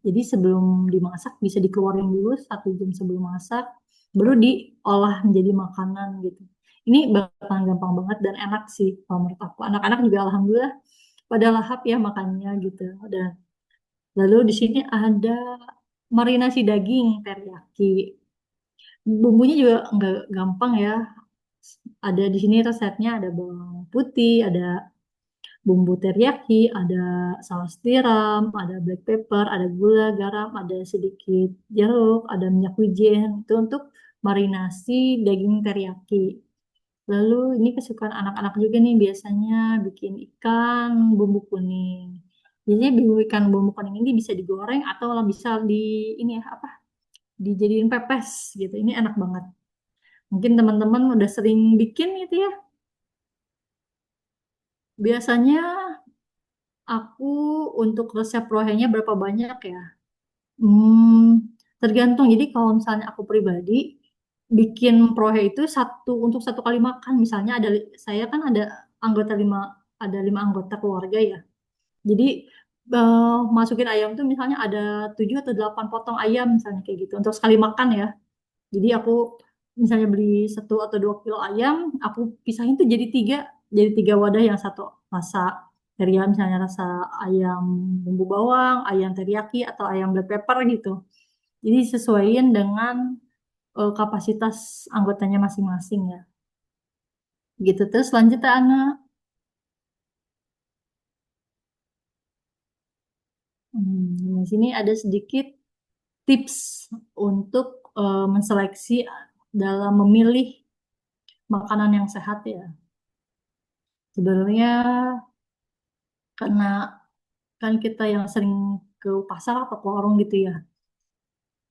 jadi sebelum dimasak bisa dikeluarin dulu 1 jam sebelum masak, baru diolah menjadi makanan gitu. Ini bakalan gampang banget dan enak sih kalau menurut aku. Anak-anak juga alhamdulillah pada lahap ya makannya gitu. Dan lalu di sini ada marinasi daging teriyaki. Bumbunya juga nggak gampang ya. Ada di sini resepnya, ada bawang putih, ada bumbu teriyaki, ada saus tiram, ada black pepper, ada gula, garam, ada sedikit jeruk, ada minyak wijen. Itu untuk marinasi daging teriyaki. Lalu ini kesukaan anak-anak juga nih biasanya bikin ikan bumbu kuning. Biasanya bumbu kuning ini bisa digoreng atau bisa ini ya apa? Dijadiin pepes gitu. Ini enak banget. Mungkin teman-teman udah sering bikin gitu ya. Biasanya aku untuk resep rohenya berapa banyak ya? Tergantung. Jadi kalau misalnya aku pribadi bikin prohe itu untuk 1 kali makan. Misalnya saya kan ada 5 anggota keluarga ya. Jadi masukin ayam tuh misalnya ada 7 atau 8 potong ayam misalnya kayak gitu untuk sekali makan ya. Jadi aku misalnya beli 1 atau 2 kilo ayam, aku pisahin tuh jadi tiga wadah, yang satu rasa teriyaki misalnya rasa ayam bumbu bawang, ayam teriyaki atau ayam black pepper gitu. Jadi sesuaiin dengan kapasitas anggotanya masing-masing ya. Gitu terus lanjut ya, Ana. Di sini ada sedikit tips untuk menseleksi dalam memilih makanan yang sehat ya. Sebenarnya karena kan kita yang sering ke pasar atau ke warung gitu ya.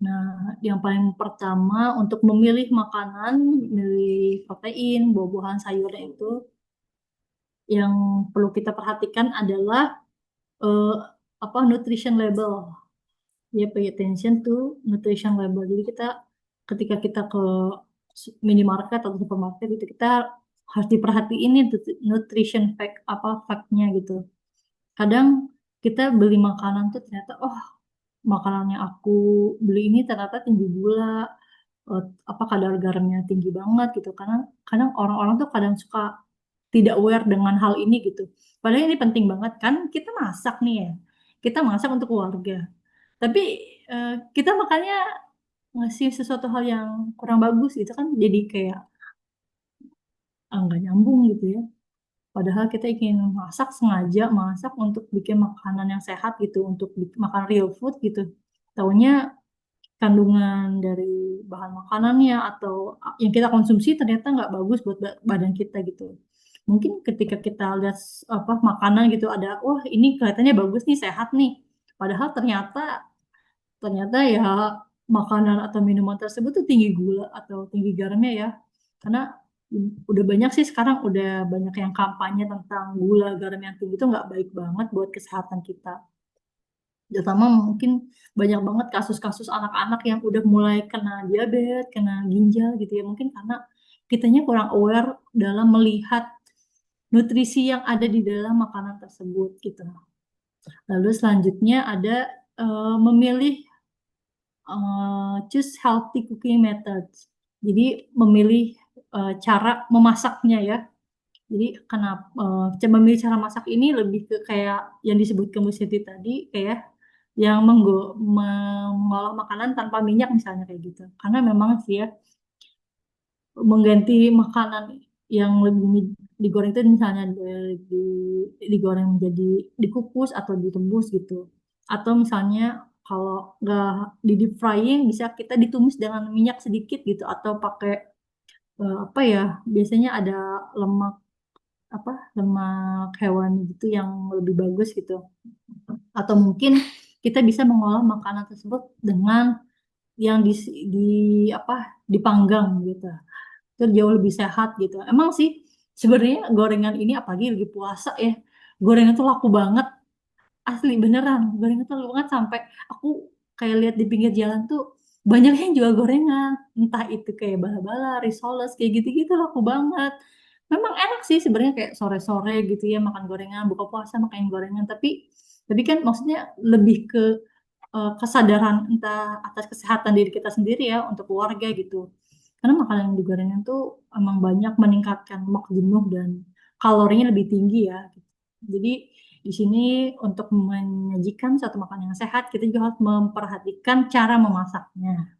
Nah, yang paling pertama untuk memilih makanan, memilih protein, buah-buahan, sayurnya itu yang perlu kita perhatikan adalah eh, nutrition label. Ya, pay attention to nutrition label. Jadi ketika kita ke minimarket atau supermarket itu kita harus diperhatiin nih nutrition fact-nya gitu. Kadang kita beli makanan tuh ternyata makanan yang aku beli ini ternyata tinggi gula, kadar garamnya tinggi banget gitu. Karena kadang orang-orang tuh kadang suka tidak aware dengan hal ini gitu. Padahal ini penting banget kan kita masak nih ya. Kita masak untuk keluarga. Tapi kita makannya ngasih sesuatu hal yang kurang bagus gitu kan jadi kayak nggak nyambung gitu ya. Padahal kita ingin sengaja masak untuk bikin makanan yang sehat gitu, untuk makan real food gitu. Taunya kandungan dari bahan makanannya atau yang kita konsumsi ternyata nggak bagus buat badan kita gitu. Mungkin ketika kita lihat apa makanan gitu ada, wah ini kelihatannya bagus nih, sehat nih. Padahal ternyata ternyata ya makanan atau minuman tersebut tuh tinggi gula atau tinggi garamnya ya. Karena udah banyak sih sekarang udah banyak yang kampanye tentang gula garam yang tinggi itu nggak baik banget buat kesehatan kita. Terutama mungkin banyak banget kasus-kasus anak-anak yang udah mulai kena diabetes, kena ginjal gitu ya. Mungkin karena kitanya kurang aware dalam melihat nutrisi yang ada di dalam makanan tersebut gitu. Lalu selanjutnya ada memilih choose healthy cooking methods. Jadi memilih cara memasaknya ya. Jadi kenapa memilih cara masak ini lebih ke kayak yang disebutkan Bu Siti tadi kayak yang mengolah makanan tanpa minyak misalnya kayak gitu. Karena memang sih ya mengganti makanan yang lebih digoreng itu misalnya digoreng menjadi dikukus atau direbus gitu. Atau misalnya kalau nggak di deep frying bisa kita ditumis dengan minyak sedikit gitu atau pakai apa ya biasanya ada lemak apa lemak hewan gitu yang lebih bagus gitu. Atau mungkin kita bisa mengolah makanan tersebut dengan yang di apa dipanggang gitu itu jauh lebih sehat gitu. Emang sih sebenarnya gorengan ini apalagi lagi puasa ya, gorengan tuh laku banget, asli beneran. Gorengan tuh laku banget sampai aku kayak lihat di pinggir jalan tuh banyak yang jual gorengan, entah itu kayak bala-bala, risoles kayak gitu-gitu laku banget. Memang enak sih sebenarnya kayak sore-sore gitu ya makan gorengan, buka puasa makan gorengan, tapi kan maksudnya lebih ke kesadaran entah atas kesehatan diri kita sendiri ya untuk keluarga gitu. Karena makanan yang digorengin tuh emang banyak meningkatkan lemak jenuh dan kalorinya lebih tinggi ya. Jadi di sini untuk menyajikan satu makanan yang sehat kita juga harus memperhatikan cara memasaknya.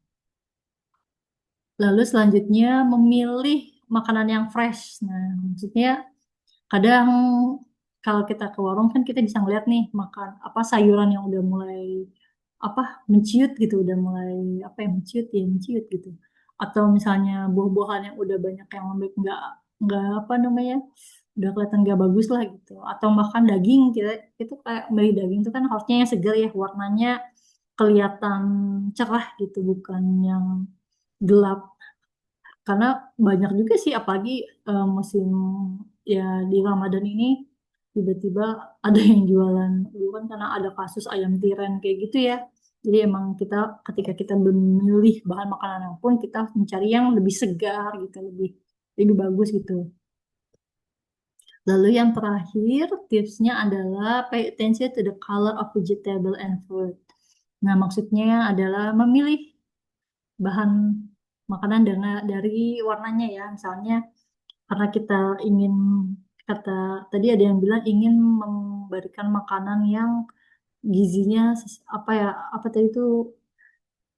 Lalu selanjutnya memilih makanan yang fresh. Nah, maksudnya kadang kalau kita ke warung kan kita bisa ngeliat nih makan apa sayuran yang udah mulai apa menciut gitu, udah mulai apa yang menciut ya menciut gitu. Atau misalnya buah-buahan yang udah banyak yang lembek nggak apa namanya udah kelihatan nggak bagus lah gitu. Atau bahkan daging kita itu kayak beli daging itu kan harusnya yang segar ya warnanya kelihatan cerah gitu bukan yang gelap karena banyak juga sih apalagi musim ya di Ramadan ini tiba-tiba ada yang jualan dulu kan karena ada kasus ayam tiren kayak gitu ya. Jadi emang kita ketika kita memilih bahan makanan pun kita harus mencari yang lebih segar gitu, lebih lebih bagus gitu. Lalu yang terakhir tipsnya adalah pay attention to the color of vegetable and fruit. Nah, maksudnya adalah memilih bahan makanan dengan dari warnanya ya. Misalnya karena kita ingin kata tadi ada yang bilang ingin memberikan makanan yang gizinya apa ya apa tadi itu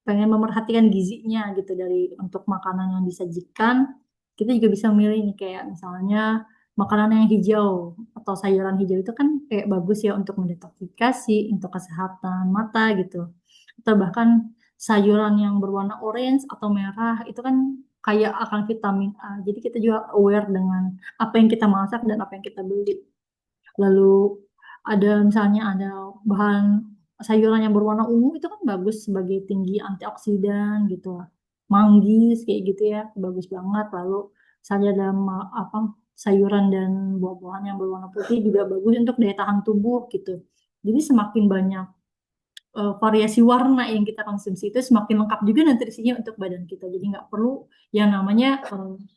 pengen memerhatikan gizinya gitu dari untuk makanan yang disajikan kita juga bisa memilih nih kayak misalnya makanan yang hijau atau sayuran hijau itu kan kayak bagus ya untuk mendetoksifikasi untuk kesehatan mata gitu atau bahkan sayuran yang berwarna orange atau merah itu kan kaya akan vitamin A jadi kita juga aware dengan apa yang kita masak dan apa yang kita beli lalu ada misalnya ada bahan sayuran yang berwarna ungu itu kan bagus sebagai tinggi antioksidan gitu. Manggis kayak gitu ya, bagus banget. Lalu misalnya ada apa sayuran dan buah-buahan yang berwarna putih juga bagus untuk daya tahan tubuh gitu. Jadi semakin banyak variasi warna yang kita konsumsi itu semakin lengkap juga nutrisinya untuk badan kita. Jadi nggak perlu yang namanya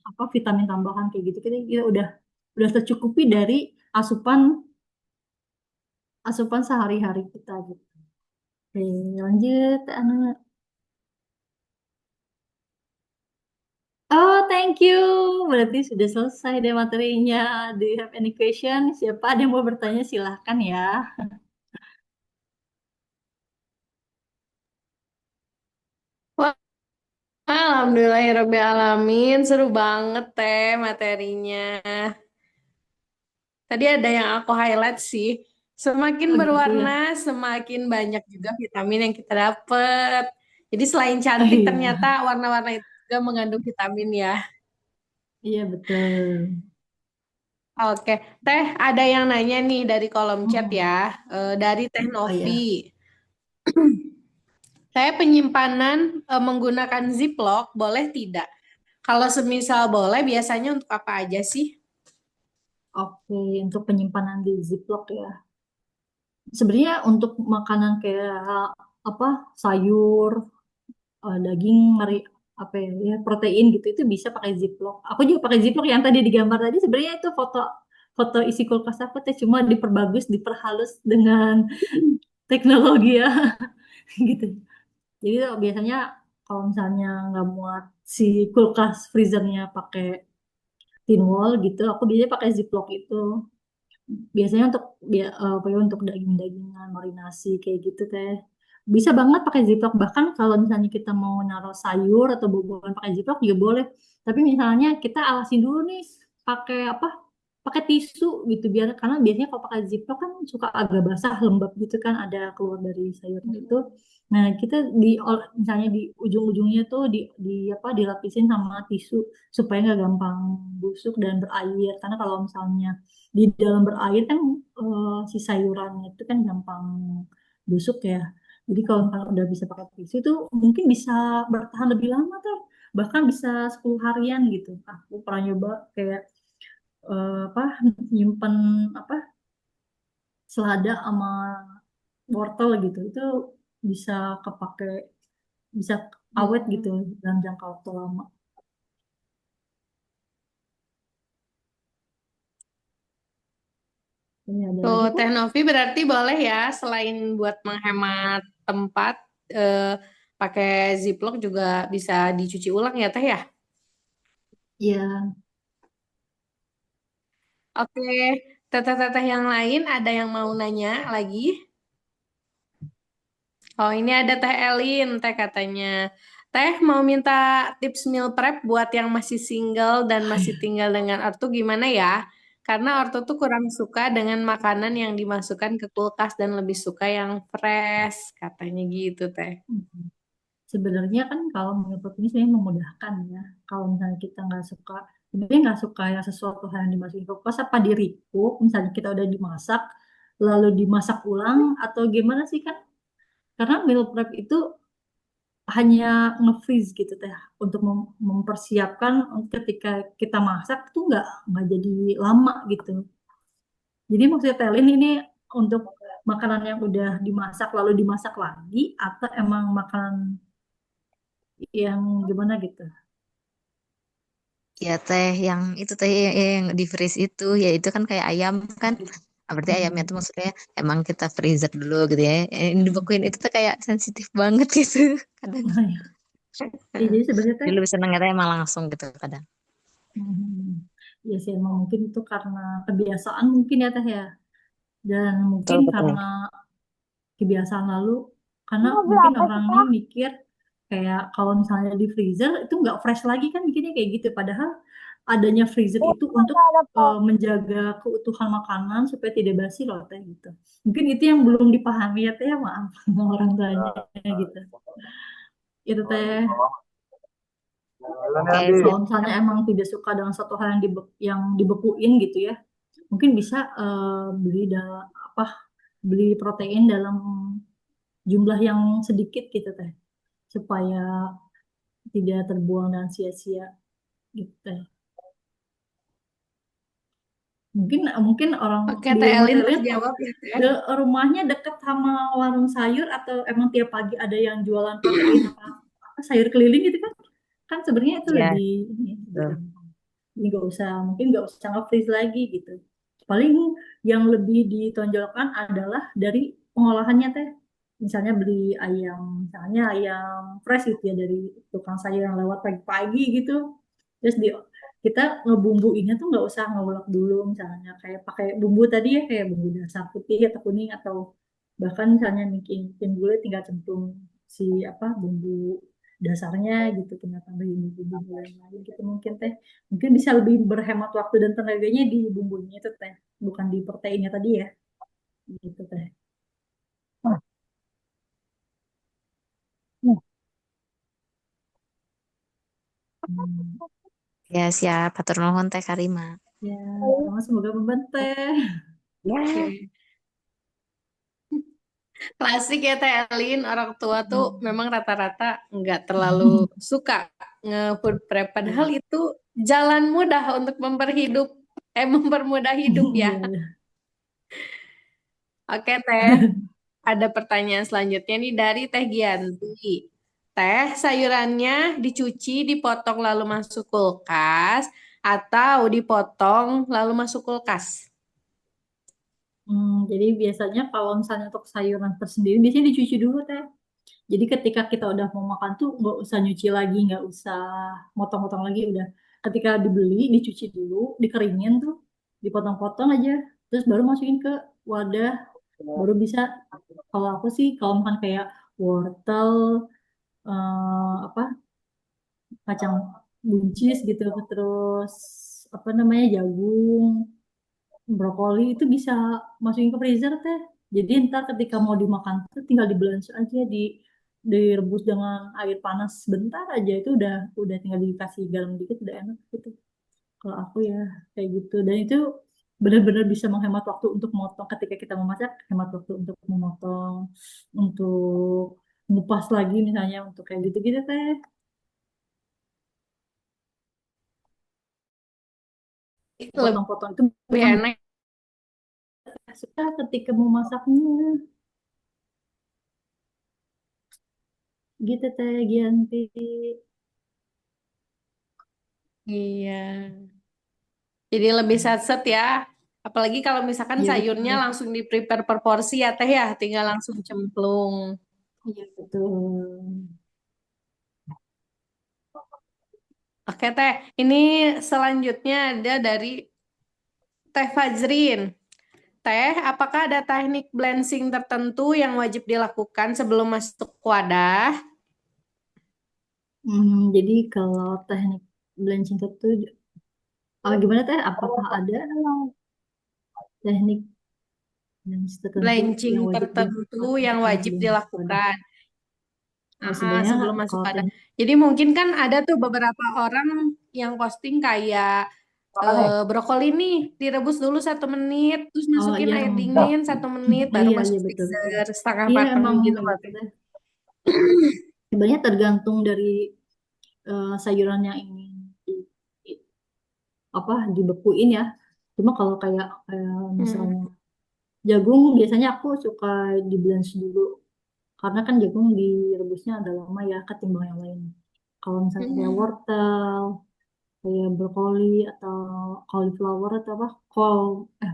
apa vitamin tambahan kayak gitu. Kita udah tercukupi dari asupan asupan sehari-hari kita gitu. Oke, lanjut, Anu. Oh, thank you. Berarti sudah selesai deh materinya. Do you have any question? Siapa ada yang mau bertanya silahkan ya. Wah, alhamdulillahirobbilalamin, seru banget teh materinya. Tadi ada yang aku highlight sih. Semakin Oh gitu ya. berwarna, semakin banyak juga vitamin yang kita dapat. Jadi selain cantik, Iya, ternyata warna-warna itu juga mengandung vitamin ya. iya betul. Oke, Teh, ada yang nanya nih dari kolom chat ya, Mm-mm. dari Teh Oh Novi. ya, Saya penyimpanan menggunakan Ziplock, boleh tidak? Kalau semisal boleh, biasanya untuk apa aja sih? oke. Untuk penyimpanan di Ziploc ya. Sebenarnya untuk makanan kayak apa sayur, daging, apa ya, ya, protein gitu itu bisa pakai Ziploc. Aku juga pakai Ziploc yang tadi digambar tadi. Sebenarnya itu foto foto isi kulkas aku teh cuma diperbagus, diperhalus dengan teknologi ya gitu. Jadi biasanya kalau misalnya nggak muat si kulkas freezernya pakai tin wall gitu, aku biasanya pakai Ziploc itu. Biasanya untuk apa ya, untuk daging-dagingan, marinasi kayak gitu teh. Bisa banget pakai Ziploc. Bahkan kalau misalnya kita mau naruh sayur atau buah-buahan pakai Ziploc juga boleh. Tapi misalnya kita alasin dulu nih pakai apa? Pakai tisu gitu biar karena biasanya kalau pakai Ziploc kan suka agak basah, lembab gitu kan ada keluar dari sayurnya itu. Nah, kita misalnya di ujung-ujungnya tuh di apa dilapisin sama tisu supaya nggak gampang busuk dan berair. Karena kalau misalnya di dalam berair kan si sayurannya itu kan gampang busuk ya. Jadi kalau misalnya udah bisa pakai tisu itu mungkin bisa bertahan lebih lama tuh. Bahkan bisa 10 harian gitu. Aku pernah nyoba kayak apa nyimpen apa selada sama wortel gitu. Itu bisa kepake bisa awet gitu Hmm. dalam jangka waktu lama. Ini ada Tuh, lagi Teh kok? Novi berarti boleh ya, selain buat menghemat tempat, pakai Ziplock juga bisa dicuci ulang ya, Teh ya? Iya. Oke, teteh-teteh yang lain ada yang mau nanya lagi? Oh, ini ada Teh Elin, Teh katanya. Teh mau minta tips meal prep buat yang masih single dan masih tinggal dengan ortu gimana ya? Karena ortu tuh kurang suka dengan makanan yang dimasukkan ke kulkas dan lebih suka yang fresh, katanya gitu, Teh. Sebenarnya kan kalau menurut ini sebenarnya memudahkan ya. Kalau misalnya kita nggak suka, sebenarnya nggak suka ya sesuatu hal yang dimasukin ke kulkas apa di recook, misalnya kita udah dimasak, lalu dimasak ulang atau gimana sih kan? Karena meal prep itu hanya nge-freeze gitu teh untuk mempersiapkan ketika kita masak tuh nggak jadi lama gitu. Jadi maksudnya Telin ini untuk makanan yang udah dimasak lalu dimasak lagi atau emang makanan yang gimana gitu? Ya teh yang itu teh yang di freeze itu ya itu kan kayak ayam kan. Ah, berarti ayamnya Hmm. tuh maksudnya emang kita freezer dulu gitu ya. Yang dibekuin itu tuh kayak sensitif banget gitu kadang. Oh, ya. Ya, jadi sebenarnya Jadi teh, lebih seneng ya emang langsung gitu kadang. ya sih emang mungkin itu karena kebiasaan mungkin ya teh ya, dan mungkin Betul betul. karena kebiasaan lalu, karena mungkin orangnya mikir kayak kalau misalnya di freezer itu nggak fresh lagi kan bikinnya kayak gitu, padahal adanya freezer itu untuk menjaga keutuhan makanan supaya tidak basi loh teh gitu. Mungkin itu yang belum dipahami ya teh ya, maaf sama orang tuanya gitu. Itu teh. Oke Kalau siap. misalnya emang tidak suka dengan satu hal yang dibekuin gitu ya, mungkin bisa beli apa beli protein dalam jumlah yang sedikit gitu teh, supaya tidak terbuang dan sia-sia gitu teh. Mungkin mungkin orang Oke, di Teh rumah Elin Telin terjawab ya, Teh. rumahnya dekat sama warung sayur atau emang tiap pagi ada yang jualan protein apa sayur keliling gitu kan? Kan sebenarnya itu Ya, lebih betul. gampang. Jadi nggak usah mungkin nggak usah nge-freeze lagi gitu. Paling yang lebih ditonjolkan adalah dari pengolahannya teh. Misalnya beli ayam, misalnya ayam fresh gitu ya dari tukang sayur yang lewat pagi-pagi gitu. Terus kita ngebumbuinnya tuh nggak usah ngulek dulu misalnya kayak pakai bumbu tadi ya kayak bumbu dasar putih atau kuning atau bahkan misalnya bikin gulai tinggal centung si apa bumbu dasarnya gitu tinggal tambahin bumbu lain lain gitu mungkin bisa lebih berhemat waktu dan tenaganya di bumbunya itu teh bukan di proteinnya tadi ya gitu teh. Hmm. Ya siap, hatur nuhun Teh Karima. Ya, sama semoga membantu Teh. Oke. Klasik ya Teh Elin, orang tua tuh memang rata-rata nggak terlalu suka nge-food prep. Padahal Iya. itu jalan mudah untuk mempermudah hidup ya. Iya, iya. Oke Teh, ada pertanyaan selanjutnya nih dari Teh Gianti. Teh, sayurannya dicuci, dipotong lalu masuk kulkas, atau dipotong lalu masuk kulkas? Jadi biasanya kalau misalnya untuk sayuran tersendiri, biasanya dicuci dulu Teh. Jadi ketika kita udah mau makan tuh nggak usah nyuci lagi, nggak usah motong-motong lagi, udah. Ketika dibeli, dicuci dulu, dikeringin tuh, dipotong-potong aja, terus baru masukin ke wadah, baru bisa. Kalau aku sih, kalau makan kayak wortel, apa kacang buncis gitu, terus apa namanya jagung, brokoli itu bisa masukin ke freezer Teh. Jadi ntar ketika mau dimakan tuh tinggal di blanch aja, direbus dengan air panas sebentar aja, itu udah tinggal dikasih garam dikit udah enak gitu. Kalau aku ya kayak gitu, dan itu benar-benar bisa menghemat waktu untuk motong ketika kita memasak, hemat waktu untuk memotong, untuk ngupas lagi misalnya, untuk kayak gitu-gitu Teh. Potong-potong itu Lebih memang enak. suka ketika memasaknya gitu Teh Gianti. Iya. Jadi lebih set-set ya. Apalagi kalau misalkan Iya sayurnya betul. langsung di prepare per porsi ya Teh ya, tinggal langsung cemplung. Iya betul. Oke Teh, ini selanjutnya ada dari Teh Fajrin. Teh, apakah ada teknik blanching tertentu yang wajib dilakukan sebelum masuk wadah? Jadi kalau teknik blanching itu gimana Teh? Apakah ada teknik blanching tertentu Blanching yang wajib tertentu yang dilakukan wajib sebelum masuk wadah? dilakukan. Sebenarnya Sebelum masuk kalau wadah. teknik Jadi mungkin kan ada tuh beberapa orang yang posting kayak brokoli nih direbus dulu 1 menit, terus masukin iya air emang dingin 1 menit, oh baru iya masuk iya betul betul. freezer setengah Iya matang emang gitu kayak loh gitu Teh. Teh. Sebenarnya tergantung dari sayuran yang ingin di- apa dibekuin ya. Cuma kalau kayak Hmm. misalnya jagung, biasanya aku suka di blanch dulu. Karena kan jagung direbusnya agak lama ya ketimbang yang lain. Kalau misalnya kayak Hmm. wortel, kayak brokoli atau cauliflower atau apa,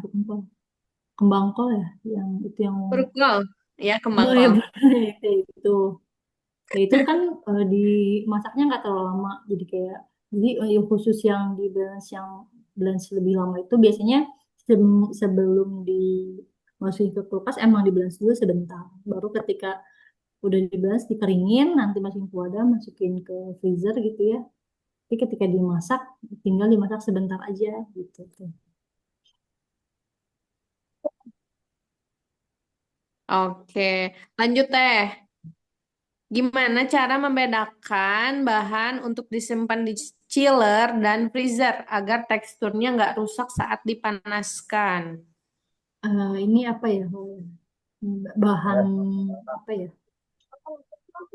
bukan kol, kembang kol ya, yang itu yang Brokol, ya kembang oh ya kol. kayak itu. Ya itu kan dimasaknya nggak terlalu lama, jadi yang khusus yang di blend lebih lama itu biasanya sebelum dimasukin ke kulkas emang di blend dulu sebentar. Baru ketika udah dibahas dikeringin nanti masukin ke wadah, masukin ke freezer gitu ya. Tapi ketika dimasak tinggal dimasak sebentar aja gitu tuh. Oke, lanjut Teh. Gimana cara membedakan bahan untuk disimpan di chiller dan freezer agar teksturnya nggak rusak saat dipanaskan? Ini apa ya, bahan apa ya,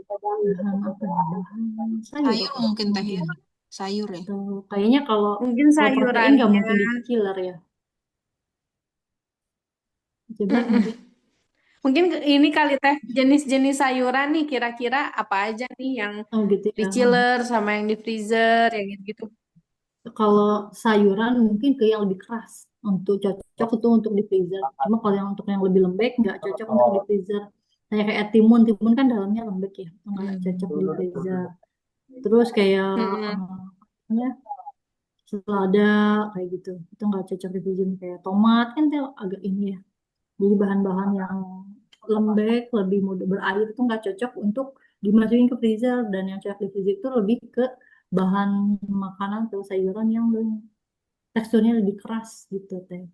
bahan sayur Sayur apa mungkin Teh ya. mungkin, Sayur ya. atau kayaknya kalau Mungkin kalau protein nggak sayurannya. mungkin di chiller ya, coba Mm-mm. mungkin. Mungkin ini kali Teh jenis-jenis sayuran nih kira-kira apa aja nih yang Oh gitu di ya. chiller sama yang di freezer yang gitu-gitu. Kalau sayuran mungkin ke yang lebih keras untuk cocok itu untuk di freezer. Cuma kalau yang untuk yang lebih lembek nggak cocok untuk di freezer. Kayak timun, timun kan dalamnya lembek ya, itu nggak cocok di freezer. Terus kayak Mm-mm. ya, selada kayak gitu, itu nggak cocok di freezer. Kayak tomat kan itu agak ini ya. Jadi bahan-bahan yang lembek, lebih mudah berair itu nggak cocok untuk dimasukin ke freezer, dan yang cocok di freezer itu lebih ke bahan makanan atau sayuran yang teksturnya lebih keras gitu Teh.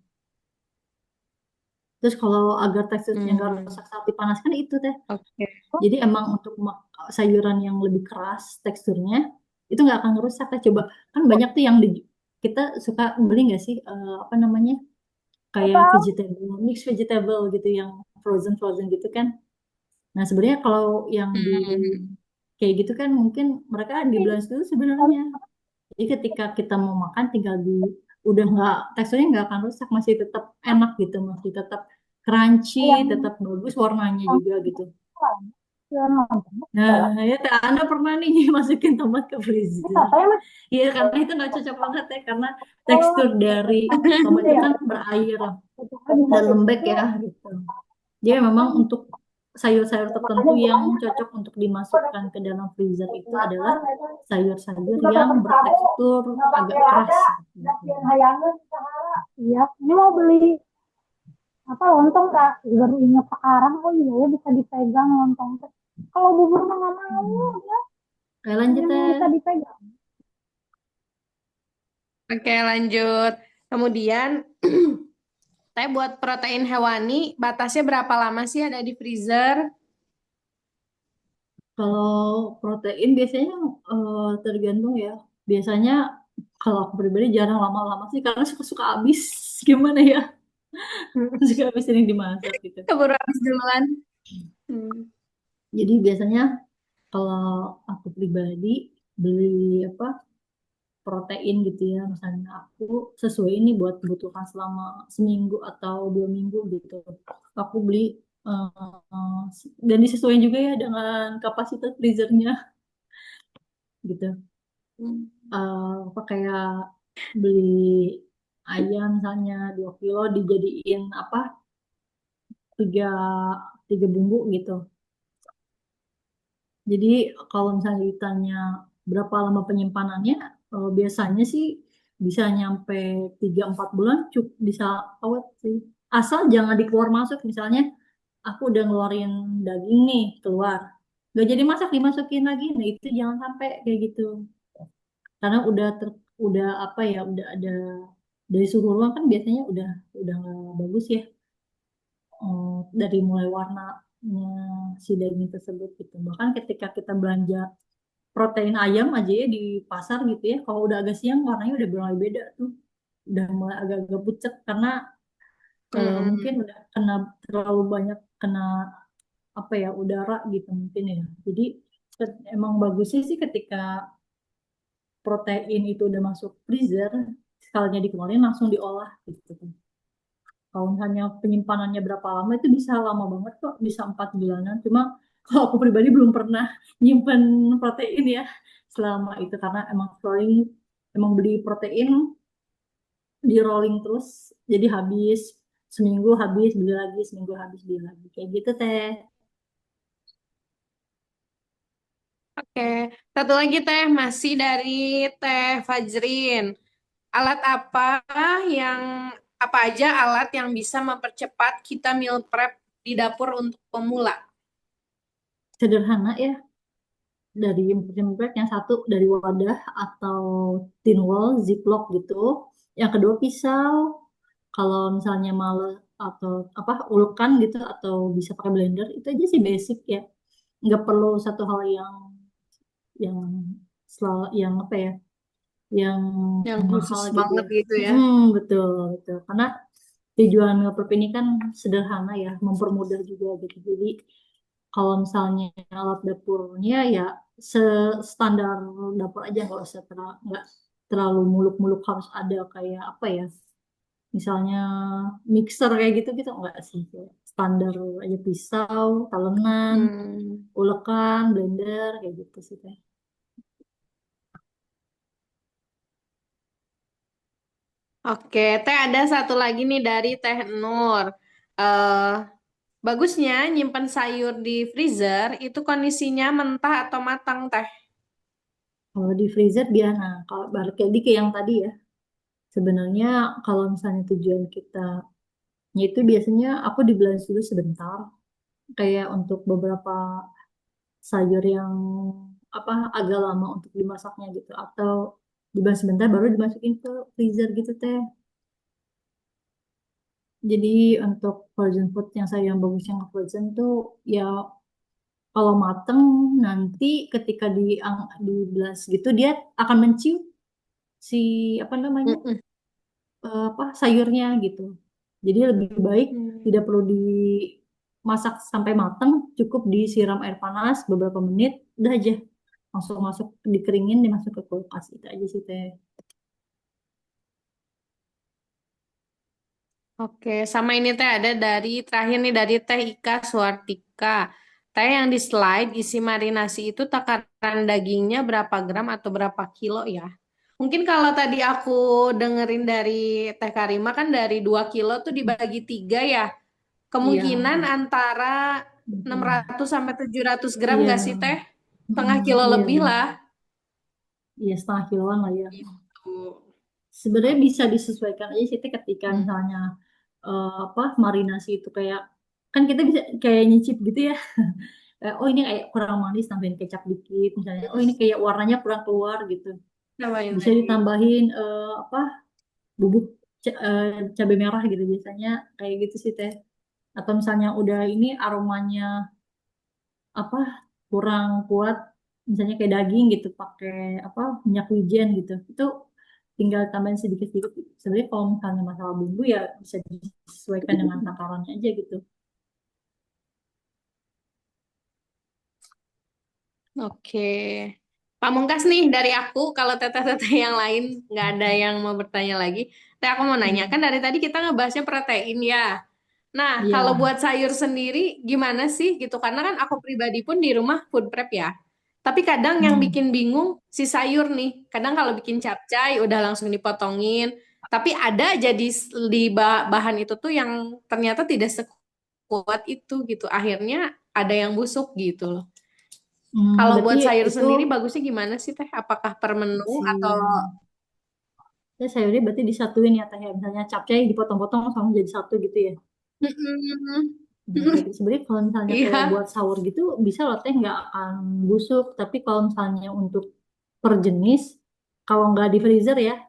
Terus kalau agar teksturnya nggak Hmm. rusak saat dipanaskan itu Teh. Oke. Jadi emang untuk sayuran yang lebih keras teksturnya itu nggak akan ngerusak. Coba kan banyak tuh yang kita suka beli nggak sih, apa namanya, kayak vegetable, mix vegetable gitu yang frozen frozen gitu kan. Nah sebenarnya kalau yang di Hmm. kayak gitu kan mungkin mereka di blend dulu sebenarnya. Jadi ketika kita mau makan tinggal udah nggak, teksturnya nggak akan rusak, masih tetap enak gitu, masih tetap crunchy, tetap bagus warnanya juga gitu. Nah, ya Teh, Anda pernah nih masukin tomat ke freezer. Iya, karena itu nggak cocok banget ya, karena tekstur dari tomat itu kan berair dan lembek ya gitu. Jadi memang untuk sayur-sayur tertentu yang cocok untuk dimasukkan ke dalam freezer itu adalah sayur-sayur yang bertekstur agak keras gitu. Iya, ini mau beli apa lontong kak? Baru ingat sekarang, oh iya ya bisa dipegang lontong teh. Kalau bubur mah nggak mau, ya. Oke, lanjut Yang Teh. bisa dipegang. Oke, lanjut. Kemudian, Teh buat protein hewani, batasnya berapa lama sih ada di freezer? Kalau protein biasanya tergantung ya. Biasanya kalau aku pribadi jarang lama-lama sih karena suka-suka habis. Gimana ya? Suka habis sering dimasak gitu. Keburu habis duluan. Hmm. Jadi biasanya kalau aku pribadi beli apa, protein gitu ya, misalnya aku sesuai ini buat kebutuhan selama seminggu atau 2 minggu gitu, aku beli dan disesuaikan juga ya dengan kapasitas freezernya gitu. Apa kayak beli ayam misalnya 2 kilo dijadiin apa, tiga tiga bumbu gitu. Jadi kalau misalnya ditanya berapa lama penyimpanannya, biasanya sih bisa nyampe 3-4 bulan cukup bisa awet sih. Asal jangan dikeluar masuk, misalnya aku udah ngeluarin daging nih keluar, gak jadi masak dimasukin lagi, nah itu jangan sampai kayak gitu. Karena udah apa ya, udah ada dari suhu ruang kan biasanya udah nggak bagus ya, dari mulai warnanya si daging tersebut gitu. Bahkan ketika kita belanja protein ayam aja ya di pasar gitu ya, kalau udah agak siang warnanya udah mulai beda tuh, udah mulai agak-agak pucat karena mungkin Mm-mm. udah kena terlalu banyak, kena apa ya, udara gitu mungkin ya. Jadi emang bagusnya sih ketika protein itu udah masuk freezer, sekalinya dikeluarin langsung diolah gitu. Kalau misalnya penyimpanannya berapa lama, itu bisa lama banget kok, bisa 4 bulanan. Cuma kalau aku pribadi belum pernah nyimpen protein ya selama itu, karena emang beli protein di rolling terus, jadi habis seminggu habis beli lagi, seminggu habis beli lagi kayak gitu Teh. Oke, satu lagi Teh, masih dari Teh Fajrin. Alat yang apa aja alat yang bisa mempercepat kita meal prep di dapur untuk pemula? Sederhana ya, dari import yang satu dari wadah atau tin wall ziplock gitu, yang kedua pisau. Kalau misalnya males atau apa ulekan gitu, atau bisa pakai blender, itu aja sih basic ya, nggak perlu satu hal yang selalu yang apa ya, yang Yang khusus mahal gitu banget ya. gitu ya. Betul betul, karena tujuan nge-prep ini kan sederhana ya, mempermudah juga gitu. Jadi kalau misalnya alat dapurnya ya standar dapur aja, nggak terlalu muluk-muluk harus ada kayak apa ya, misalnya mixer kayak gitu gitu, enggak sih. Kayak standar aja, pisau, talenan, Hmm. ulekan, blender kayak gitu sih Teh. Oke, Teh ada satu lagi nih dari Teh Nur. Eh, Bagusnya nyimpen sayur di freezer itu kondisinya mentah atau matang, Teh? Kalau di freezer biar, nah kalau balik lagi ke yang tadi ya, sebenarnya kalau misalnya tujuan kita itu biasanya aku di blender dulu sebentar, kayak untuk beberapa sayur yang apa agak lama untuk dimasaknya gitu, atau dibahas sebentar baru dimasukin ke freezer gitu Teh. Jadi untuk frozen food yang saya yang bagus yang frozen tuh ya kalau mateng nanti ketika dibelas gitu dia akan mencium si apa namanya Mm-mm. apa sayurnya gitu. Jadi lebih baik tidak Hmm. perlu dimasak sampai matang, cukup disiram air panas beberapa menit, udah aja langsung masuk dikeringin dimasuk ke kulkas itu aja sih teh. Oke, sama ini teh ada dari terakhir nih dari Teh Ika Suartika. Teh yang di slide isi marinasi itu takaran dagingnya berapa gram atau berapa kilo ya? Mungkin kalau tadi aku dengerin dari Teh Karima kan dari 2 kilo tuh dibagi 3 ya. Iya, Kemungkinan antara betul. 600 sampai 700 gram Iya, gak sih Teh? Setengah kilo iya lebih benar. lah. Iya setengah kiloan lah ya. Gitu. Sebenarnya bisa disesuaikan aja sih teh ketika Hmm. misalnya apa marinasi itu kayak kan kita bisa kayak nyicip gitu ya. Oh ini kayak kurang manis tambahin kecap dikit misalnya. Oh ini kayak warnanya kurang keluar gitu. Nambahin Bisa lagi. ditambahin apa bubuk cabai merah gitu biasanya kayak gitu sih teh. Atau misalnya udah ini aromanya apa kurang kuat misalnya kayak daging gitu pakai apa minyak wijen gitu itu tinggal tambahin sedikit-sedikit sebenarnya kalau misalnya masalah bumbu ya bisa disesuaikan dengan takarannya aja gitu. Oke. Pamungkas nih dari aku, kalau teteh-teteh yang lain nggak ada yang mau bertanya lagi. Teh aku mau nanya, kan Hmm. dari tadi kita ngebahasnya protein ya. Nah, kalau Iya. buat sayur sendiri gimana sih gitu? Karena kan aku pribadi pun di rumah food prep ya. Tapi kadang yang Hmm. bikin bingung si sayur nih. Kadang kalau bikin capcay udah langsung dipotongin. Tapi ada aja di bahan itu tuh yang ternyata tidak sekuat itu gitu. Akhirnya ada yang busuk gitu loh. Kalau Berarti buat sayur itu sendiri bagusnya gimana sih Teh? Apakah per menu si atau ya sayurnya berarti disatuin ya teh ya misalnya capcay dipotong-potong sama jadi satu gitu ya. Mm-mm. Berarti sebenarnya kalau misalnya kayak Iya. buat sahur gitu bisa loh teh nggak akan busuk tapi kalau misalnya untuk per jenis kalau nggak di freezer ya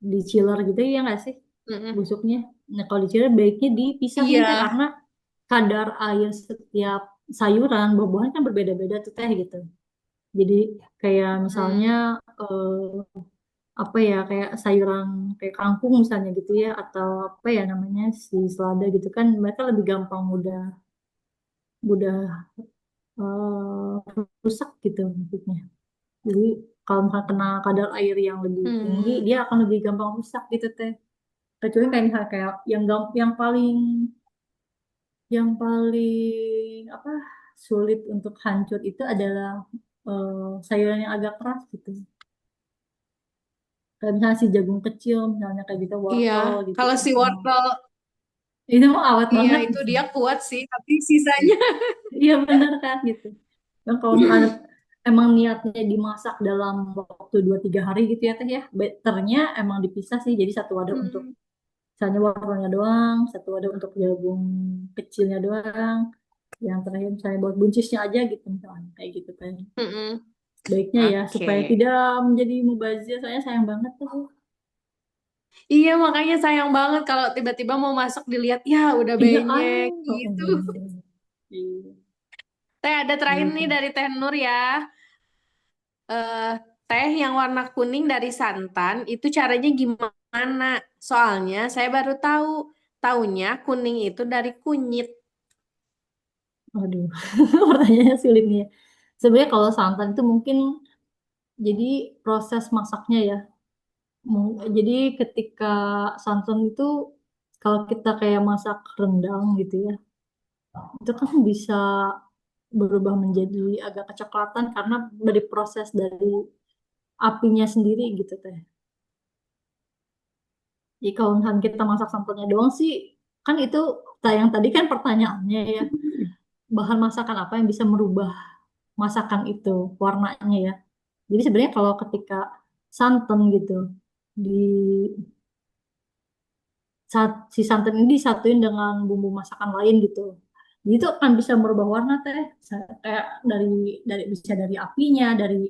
di chiller gitu ya nggak sih Mm-mm. busuknya. Nah kalau di chiller baiknya dipisahin Iya. teh karena kadar air setiap sayuran buah-buahan kan berbeda-beda tuh teh gitu. Jadi kayak misalnya Hmm. eh, apa ya kayak sayuran kayak kangkung misalnya gitu ya atau apa ya namanya si selada gitu kan mereka lebih gampang mudah mudah rusak gitu maksudnya. Jadi kalau misalnya kena kadar air yang lebih tinggi Hmm. dia akan lebih gampang rusak gitu teh. Kecuali kayak misalnya kayak yang paling apa sulit untuk hancur itu adalah sayuran yang agak keras gitu. Kayak misalnya si jagung kecil, misalnya kayak gitu Iya. wortel gitu. Kalau si wortel, Itu mah awet iya banget. itu dia kuat sih, tapi sisanya. Iya bener kan gitu. Dan kalau misalnya emang niatnya dimasak dalam waktu 2-3 hari gitu ya teh ya, betternya emang dipisah sih. Jadi satu wadah untuk Hmm. misalnya wortelnya doang, satu wadah untuk jagung kecilnya doang, yang terakhir misalnya buat buncisnya aja gitu misalnya kayak gitu kan. Mm-mm. Baiknya ya supaya Oke. tidak menjadi mubazir soalnya sayang banget tuh. Iya makanya sayang banget kalau tiba-tiba mau masak dilihat ya udah Iya benyek oh, gitu. bener. Iya Teh ada terakhir gitu. nih dari Teh Nur ya. eh, Teh yang warna kuning dari santan itu caranya gimana? Soalnya saya baru tahu, taunya kuning itu dari kunyit. Aduh, pertanyaannya sulit nih ya. Sebenarnya kalau santan itu mungkin jadi proses masaknya ya. Jadi ketika santan itu kalau kita kayak masak rendang gitu ya, itu kan bisa berubah menjadi agak kecoklatan karena dari proses dari apinya sendiri gitu teh. Jadi kalau misalnya kita masak santannya doang sih, kan itu yang tadi kan pertanyaannya ya, bahan masakan apa yang bisa merubah masakan itu warnanya ya. Jadi sebenarnya kalau ketika santan gitu di si santan ini disatuin dengan bumbu masakan lain gitu. Jadi itu akan bisa merubah warna teh. Kayak dari bisa dari apinya, dari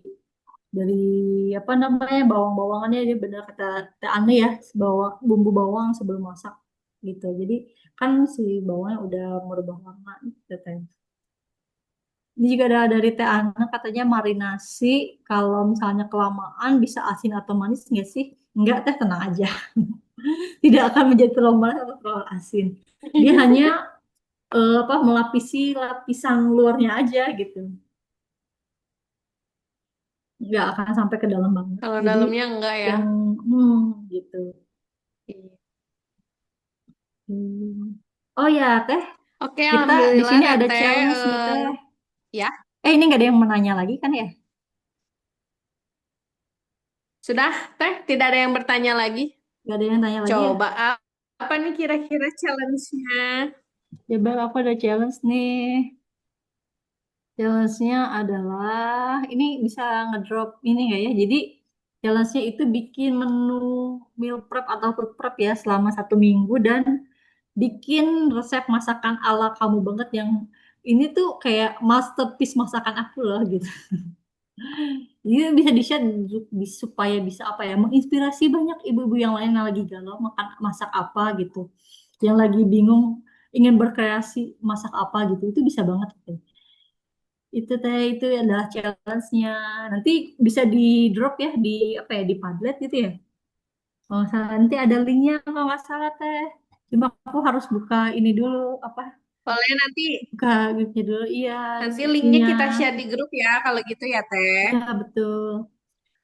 apa namanya bawang-bawangannya dia benar kata Teh Ane ya, bawa bumbu bawang sebelum masak gitu. Jadi kan si bawangnya udah merubah warna gitu teh. Ini juga ada dari Teh Ana, katanya marinasi kalau misalnya kelamaan bisa asin atau manis nggak sih? Enggak, Teh, tenang aja. Tidak akan menjadi terlalu manis atau terlalu asin. Dia hanya melapisi lapisan luarnya aja gitu. Nggak akan sampai ke dalam banget. Kalau Jadi dalamnya enggak ya. yang gitu. Iya. Hmm. Oh ya, Teh, Oke, kita di alhamdulillah sini ada Teteh. challenge nih, Teh. Ya, Ini nggak ada yang menanya lagi kan ya? sudah Teh, tidak ada yang bertanya lagi. Nggak ada yang tanya lagi ya? Coba apa nih kira-kira challenge-nya? Coba aku ada challenge nih. Challenge-nya adalah ini bisa ngedrop ini nggak ya? Jadi challenge-nya itu bikin menu meal prep atau food prep ya selama 1 minggu dan bikin resep masakan ala kamu banget yang ini tuh kayak masterpiece masakan aku loh gitu. Jadi bisa di-share supaya bisa apa ya menginspirasi banyak ibu-ibu yang lain yang lagi galau makan masak apa gitu. Yang lagi bingung ingin berkreasi masak apa gitu. Itu bisa banget gitu. Itu Teh, itu adalah challenge-nya. Nanti bisa di drop ya di apa ya di Padlet gitu ya. Kalau nggak salah nanti ada linknya kalau nggak salah Teh. Cuma aku harus buka ini dulu apa Boleh nanti buka gitu dulu iya nanti linknya deskripsinya. kita share di grup ya kalau gitu ya Teh. Iya betul.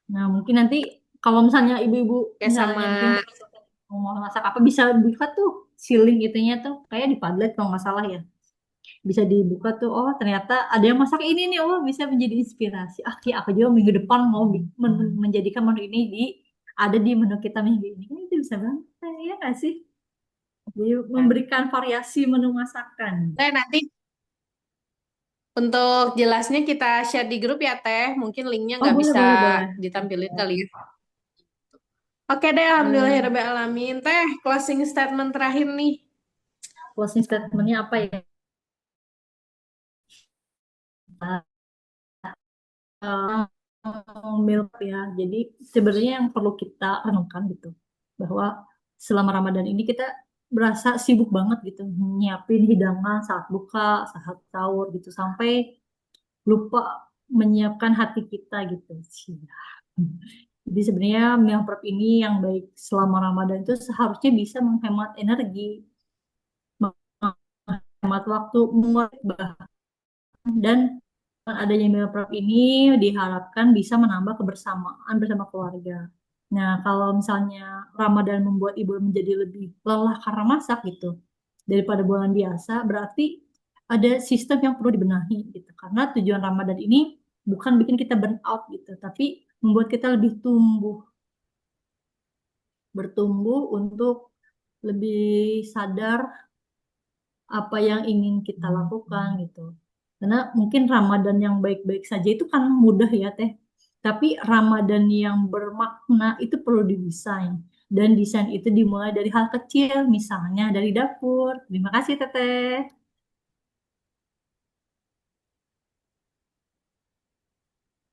Nah mungkin nanti kalau misalnya ibu-ibu Ya misalnya sama bingung mau masak apa bisa buka tuh si link itunya tuh kayak di Padlet kalau nggak salah ya. Bisa dibuka tuh oh ternyata ada yang masak ini nih oh bisa menjadi inspirasi kayak aku juga minggu depan mau menjadikan menu ini ada di menu kita minggu ini kan itu bisa banget ya nggak sih jadi memberikan variasi menu masakan. Teh nanti untuk jelasnya kita share di grup ya Teh. Mungkin linknya Oh nggak boleh bisa boleh boleh. ditampilin kali ya. Oke deh, Hmm, alhamdulillahirobbilalamin. Teh, closing statement terakhir nih. closing statementnya apa ya. Milk ya. Jadi sebenarnya yang perlu kita renungkan gitu bahwa selama Ramadan ini kita berasa sibuk banget gitu nyiapin hidangan saat buka, saat sahur gitu sampai lupa menyiapkan hati kita gitu. Cia. Jadi sebenarnya meal prep ini yang baik selama Ramadan itu seharusnya bisa menghemat energi, menghemat waktu, mengurangi bahan dan dengan adanya meal prep ini diharapkan bisa menambah kebersamaan bersama keluarga. Nah, kalau misalnya Ramadan membuat ibu menjadi lebih lelah karena masak gitu daripada bulan biasa, berarti ada sistem yang perlu dibenahi gitu. Karena tujuan Ramadan ini bukan bikin kita burn out gitu, tapi membuat kita lebih bertumbuh untuk lebih sadar apa yang ingin kita lakukan gitu. Karena mungkin Ramadan yang baik-baik saja itu kan mudah ya Teh. Tapi Ramadan yang bermakna itu perlu didesain. Dan desain itu dimulai dari hal kecil, misalnya dari dapur. Terima kasih Teteh.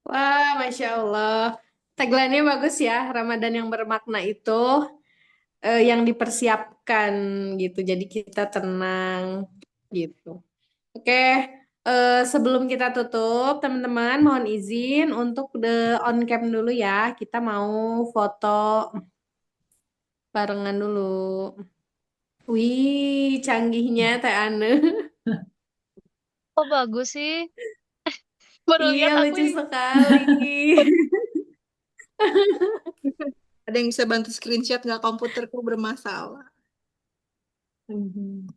Wah, Masya Allah. Tagline-nya bagus ya. Ramadan yang bermakna itu yang dipersiapkan gitu. Jadi kita tenang gitu. Oke, sebelum kita tutup, teman-teman mohon izin untuk the on cam dulu ya. Kita mau foto barengan dulu. Wih, canggihnya Teh Ane. Oh bagus sih. Baru Iya, lihat aku lucu ini. sekali. Ada yang bisa bantu screenshot nggak komputerku bermasalah? Mhm.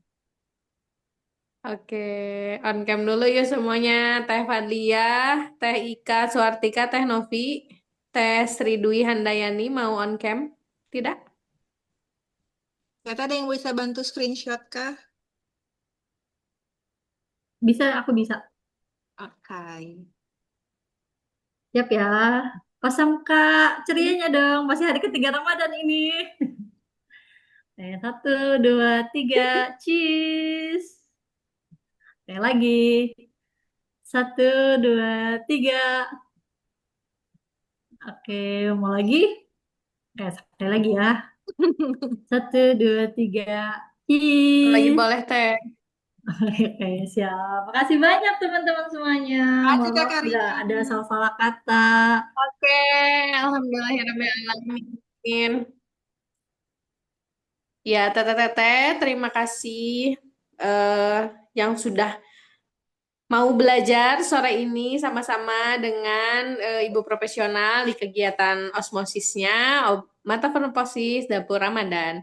Oke, on cam dulu ya semuanya. Teh Fadliah, Teh Ika Suartika, Teh Novi, Teh Sri Dwi Handayani mau on cam? Tidak? Nggak ada yang bisa bantu screenshot kah? Bisa, aku bisa. Oke. Siap ya. Pasang Kak, cerianya dong. Masih hari ketiga Ramadan ini. Satu, dua, tiga, cheese. Lagi. Satu, dua, tiga. Oke, mau lagi? Sekali lagi ya. Satu, dua, tiga. Lagi Cheese. boleh Teh. Oke, siap. Makasih banyak teman-teman semuanya. Makasih Mohon Kak maaf bila Karini. ada salah-salah kata. Oke, alhamdulillahirrahmanirrahim. Ya, teteh-teteh, terima kasih yang sudah mau belajar sore ini sama-sama dengan Ibu profesional di kegiatan osmosisnya, mata perposis dapur Ramadan.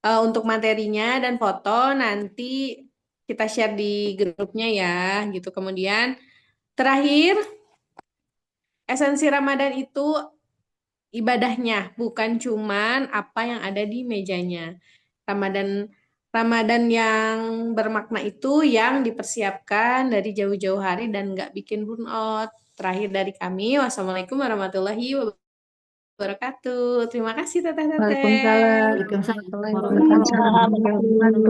Untuk materinya dan foto nanti kita share di grupnya ya, gitu. Kemudian terakhir, esensi Ramadan itu ibadahnya, bukan cuman apa yang ada di mejanya. Ramadan Ramadan yang bermakna itu yang dipersiapkan dari jauh-jauh hari dan nggak bikin burnout. Terakhir dari kami, wassalamualaikum warahmatullahi wabarakatuh. Terima kasih teteh-teteh. Waalaikumsalam Waalaikumsalam warahmatullahi warahmatullahi wabarakatuh. wabarakatuh.